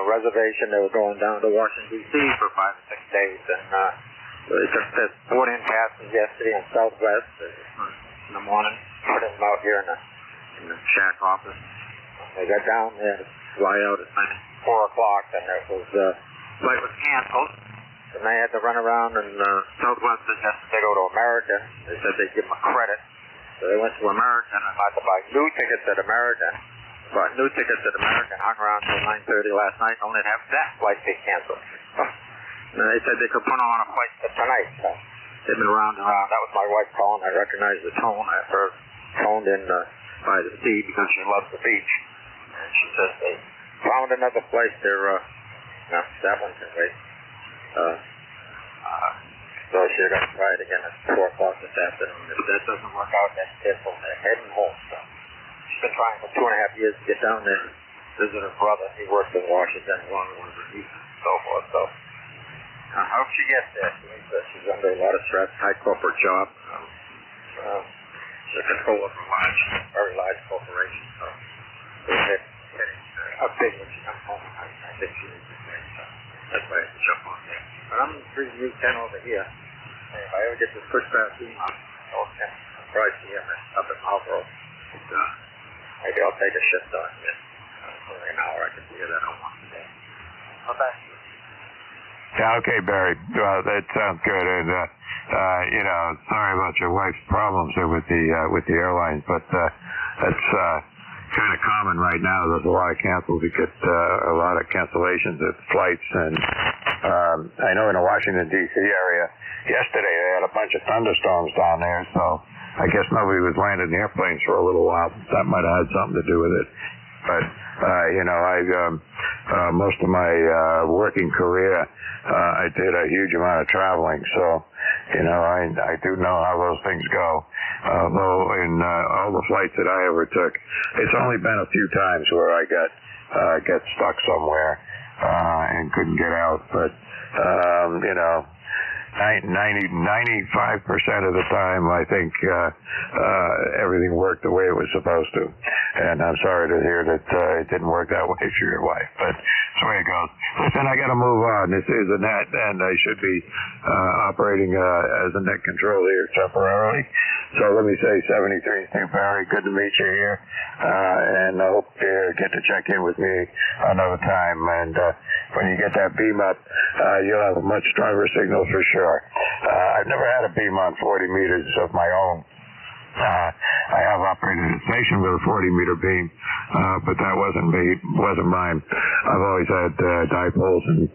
reservation. They were going down to Washington, D.C. for 5 or 6 days, and they took the boarding passes yesterday in Southwest in the morning, put them out here in the shack office. They got down there to fly out at 4 o'clock, and flight was canceled. and they had to run around, and Southwest suggested they go to American. They said they'd give them a credit. So they went to American and had to buy new tickets at American. Bought new tickets at American, hung around till 9:30 last night, only to have that flight be canceled. And they said they could put on a flight for tonight. So they've been around and around. That was my wife calling. I recognized the tone. I heard toned in by the sea because she loves the beach. And she says they found another place. They're, no, that one can wait. So she's going to try it again at 4 o'clock this afternoon. If that doesn't work out, that's careful. They're heading home. So she's been trying for 2.5 years to get down there, visit her brother. He works in Washington, along with her niece and so forth. So I hope she gets there. She's under a lot of stress, high corporate job. She's a controller for very large corporation. So they're getting up big when she comes home. I think she needs to stay. So that's why I jump on there. But I'm treating you 10 over here. Hey, if I ever get this pushback team, I'll probably see him up at Marlboro. Maybe I'll take a shift on it. For an hour, I can figure that out once a day. How about you? Yeah, okay, Barry. Well, that sounds good. And, sorry about your wife's problems there with the airlines, but that's kind of common right now. There's a lot of cancels. You get a lot of cancellations of flights. And I know in the Washington, D.C. area, yesterday they had a bunch of thunderstorms down there, so I guess nobody was landing airplanes for a little while. That might have had something to do with it. But, most of my working career, I did a huge amount of traveling, so, I do know how those things go. Although in all the flights that I ever took, it's only been a few times where I got stuck somewhere and couldn't get out. But, 95% of the time, I think everything worked the way it was supposed to. And I'm sorry to hear that it didn't work that way for your wife, but that's the way it goes. Listen, I got to move on. This is a net, and I should be operating as a net control here temporarily. So let me say 73 Barry, good to meet you here, and I hope you get to check in with me another time. And when you get that beam up, you'll have a much stronger signal for sure. I've never had a beam on 40 meters of my own. I have operated a station with a 40-meter beam, but that wasn't mine. I've always had dipoles and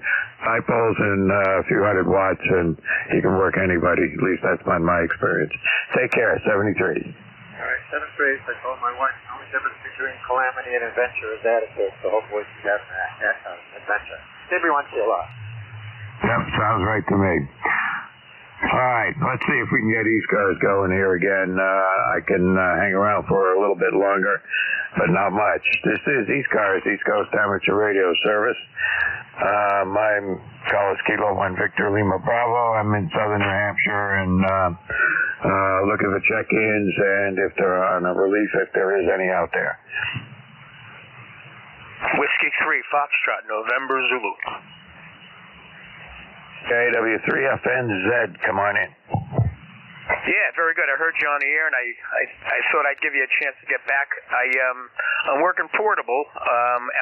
a few hundred watts, and you can work anybody. At least that's been my experience. Take care, 73. All right, 73. I told my wife the only difference between calamity and adventure is attitude, so hopefully she's having an adventure. Maybe once in a while. Yep, sounds right to me. All right, let's see if we can get ECARS going here again. I can hang around for a little bit longer, but not much. This is ECARS, East Coast Amateur Radio Service. I'm Carlos Kilo 1 Victor Lima Bravo. I'm in southern New Hampshire and looking for check-ins and if there are on a relief, if there is any out there. Whiskey 3, Foxtrot, November Zulu. KW3FNZ, come on in. Yeah, very good. I heard you on the air, and I thought I'd give you a chance to get back. I'm working portable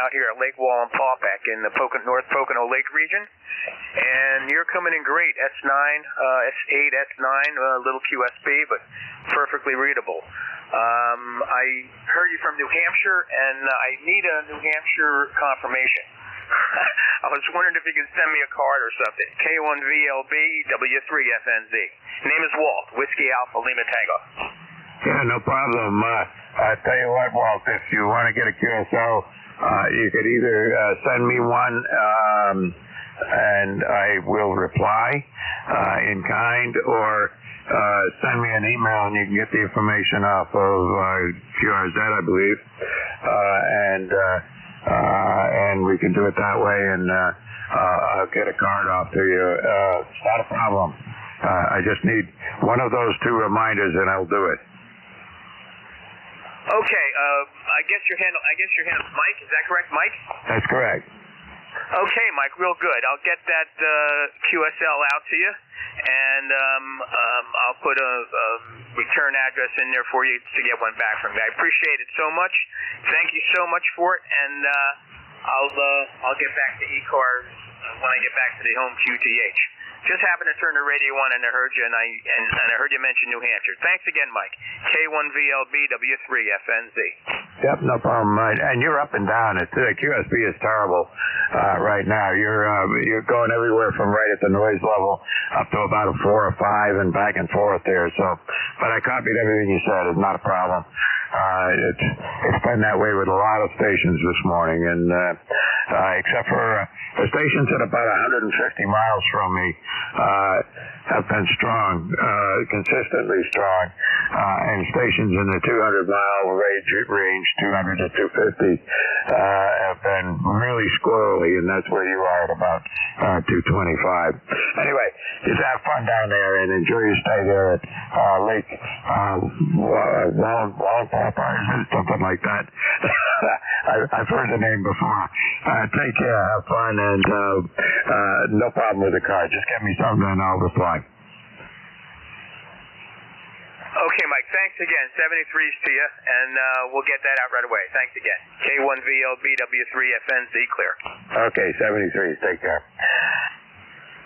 out here at Lake Wall and Pawpack in the North Pocono Lake region, and you're coming in great. S9, S8, S9, little QSB, but perfectly readable. I heard you from New Hampshire, and I need a New Hampshire confirmation. I was wondering if you could send me a card or something. K1VLB W3FNZ. Name is Walt, Whiskey Alpha Lima Tango. Yeah, no problem. I tell you what, Walt, if you want to get a QSL, you could either send me one and I will reply in kind, or send me an email and you can get the information off of QRZ, I believe, and we can do it that way, and I'll get a card off to you. It's not a problem. I just need one of those two reminders, and I'll do it. Okay. I guess your handle is Mike. Is that correct, Mike? That's correct. Okay, Mike. Real good. I'll get that QSL out to you, and I'll put a return address in there for you to get one back from me. I appreciate it so much. Thank you so much for it, and I'll get back to ECARS when I get back to the home QTH. Just happened to turn the radio on and I heard you, and I heard you mention New Hampshire. Thanks again, Mike. K1VLBW3FNZ. Yep, no problem. And you're up and down. QSB is terrible right now. You're going everywhere from right at the noise level up to about a 4 or 5 and back and forth there. So, but I copied everything you said. It's not a problem. It's been that way with a lot of stations this morning, and except for the stations at about 150 miles from me have been strong, consistently strong, and stations in the 200-mile range, 200 to 250, have been really squirrely, and that's where you are at about 225. Anyway, just have fun down there and enjoy your stay there at Lake Wallenpaupack, something like that. I've heard the name before. Take care, have fun, and no problem with the car. Just get me something and I'll reply. Okay, Mike, thanks again. 73s to you, and we'll get that out right away. Thanks again. K1VLBW3FNZ clear. Okay, 73s, take care.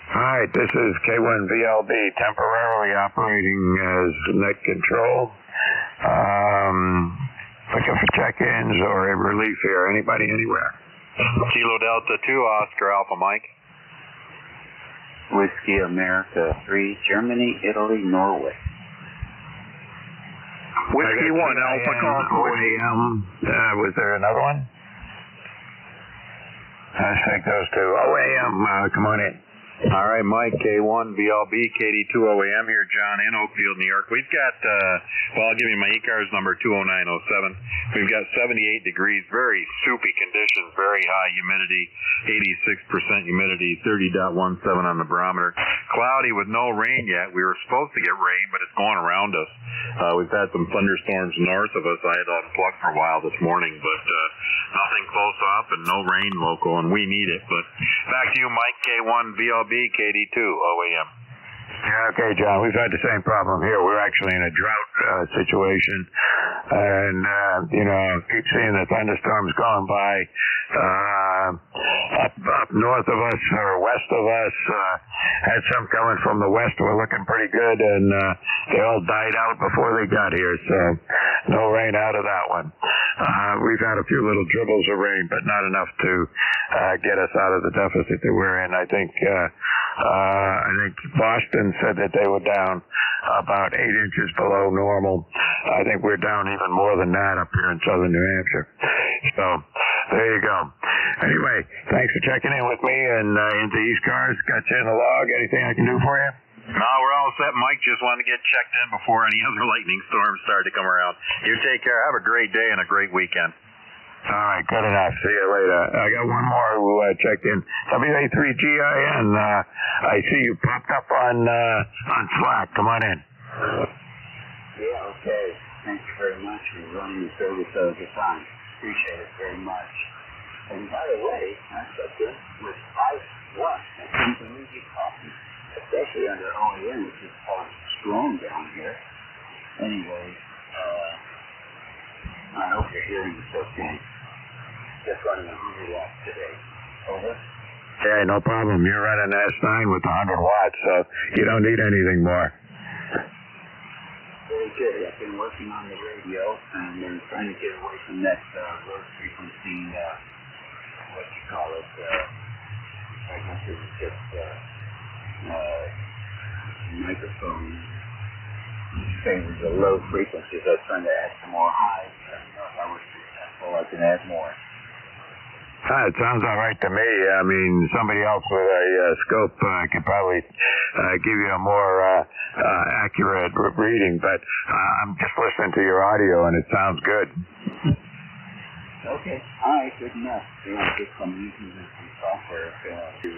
All right, this is K1VLB temporarily operating as net control. Looking for check-ins or a relief here. Anybody, anywhere? Kilo Delta 2, Oscar Alpha Mike. Whiskey America 3, Germany, Italy, Norway. Whiskey 1, Alpha OAM. Was there another one? Let's take those two. OAM, come on in. All right, Mike, K1, VLB, KD2 OAM here, John in Oakfield, New York. We've got, I'll give you my ECARS number 20907. We've got 78 degrees, very soupy conditions, very high humidity, 86% humidity, 30.17 on the barometer. Cloudy with no rain yet. We were supposed to get rain, but it's going around us. We've had some thunderstorms north of us. I had to unplug for a while this morning, but nothing close up and no rain local, and we need it. But back to you, Mike, K1, VLB. KD2 OAM. Yeah, okay, John. We've had the same problem here. We're actually in a drought situation, and keep seeing the thunderstorms going by up north of us or west of us. Had some coming from the west. Were looking pretty good, and they all died out before they got here. So no rain out of that one. We've had a few little dribbles of rain, but not enough to get us out of the deficit that we're in. I think Boston said that they were down about 8 inches below normal. I think we're down even more than that up here in southern New Hampshire. So there you go. Anyway, thanks for checking in with me and into ECARS. Got you in the log. Anything I can do for you? No, we're all set, Mike. Just wanted to get checked in before any other lightning storms started to come around. You take care. Have a great day and a great weekend. All right, good enough. See you later. I got one more who checked in. WA3GIN. I see you popped up on Slack. Come on in. Yeah, okay. Thank you very much for running the service of the time. Appreciate it very much. And by the way, that's a good with 5-1. That's something we get coffee, especially under OEM, which is quite strong down here. Anyway, I hope you're hearing this okay. Just running a 100 watts today. Over. Yeah, no problem. You're running S9 with 100 watts, so you don't need anything more. Very good. I've been working on the radio and been trying to get away from that low frequency, what you call it, I guess it was just microphone favors the low frequencies. I was trying to add some more highs. I don't know if I was successful. I can add more. It sounds all right to me. I mean, somebody else with a scope could probably give you a more accurate reading, but I'm just listening to your audio and it sounds good. Okay. All right. Good enough. I'm using some software to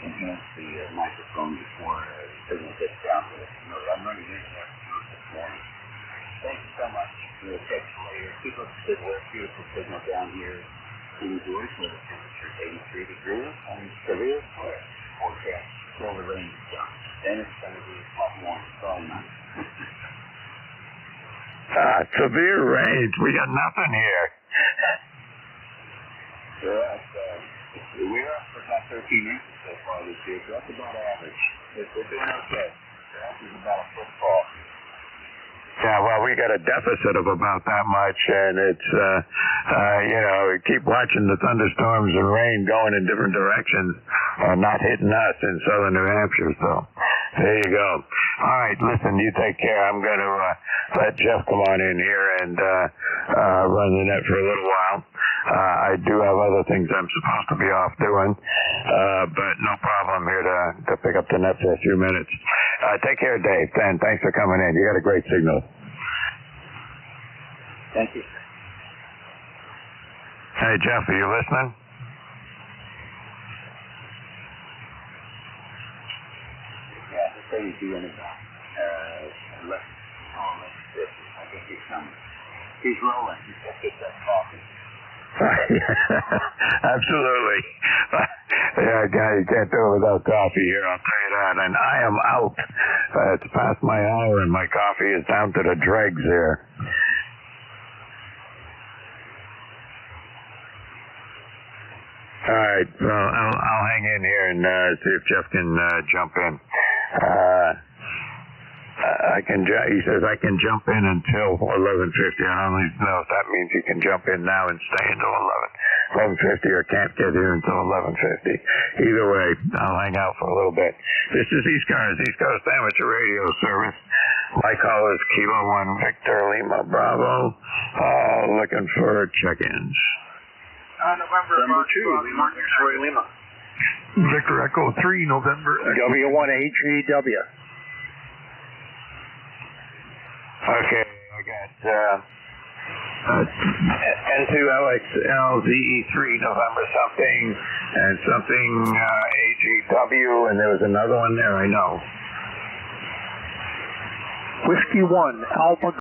enhance the microphone before the signal gets down to it. I'm running into that this morning. Thank you so much. We'll catch you later. Keep up the good work. Beautiful signal down here. Enjoy for the temperature 83 degrees and severe forecast. Till the rain is done. Then it's going to be hot warm all night. Severe rains. We got nothing here. So that's We're up for about 13 inches so far this year, so that's about average. We're doing okay. The average is about a foot fall. Yeah, well, we got a deficit of about that much, and it's, we keep watching the thunderstorms and rain going in different directions, not hitting us in southern New Hampshire, so there you go. All right, listen, you take care. I'm going to let Jeff come on in here and run the net for a little while. I do have other things I'm supposed to be off doing, but no problem. I'm here to pick up the net for a few minutes. Take care, Dave, and thanks for coming in. You got a great signal. Thank you. Hey, Jeff, are you listening? Yeah, I say he's doing about less. I think he's coming. He's rolling. He's got to get that coffee. Absolutely. Yeah, guy, you can't do it without coffee here, I'll tell you that. And I am out. It's past my hour and my coffee is down to the dregs here. All right, well, I'll hang in here and see if Jeff can jump in. He says I can jump in until 11:50. I don't know if that means he can jump in now and stay until 11:50 or can't get here until 11:50. Either way, I'll hang out for a little bit. This is ECARS, East Coast Amateur Radio Service. My call is Kilo 1 Victor Lima Bravo. Looking for check-ins. November 2, Lima, X-Ray Lima. Victor Echo 3, November. W1HEW. Okay, I got N2LXLZE3 November something and something AGW, and there was another one there, I know. Whiskey 1, Alpha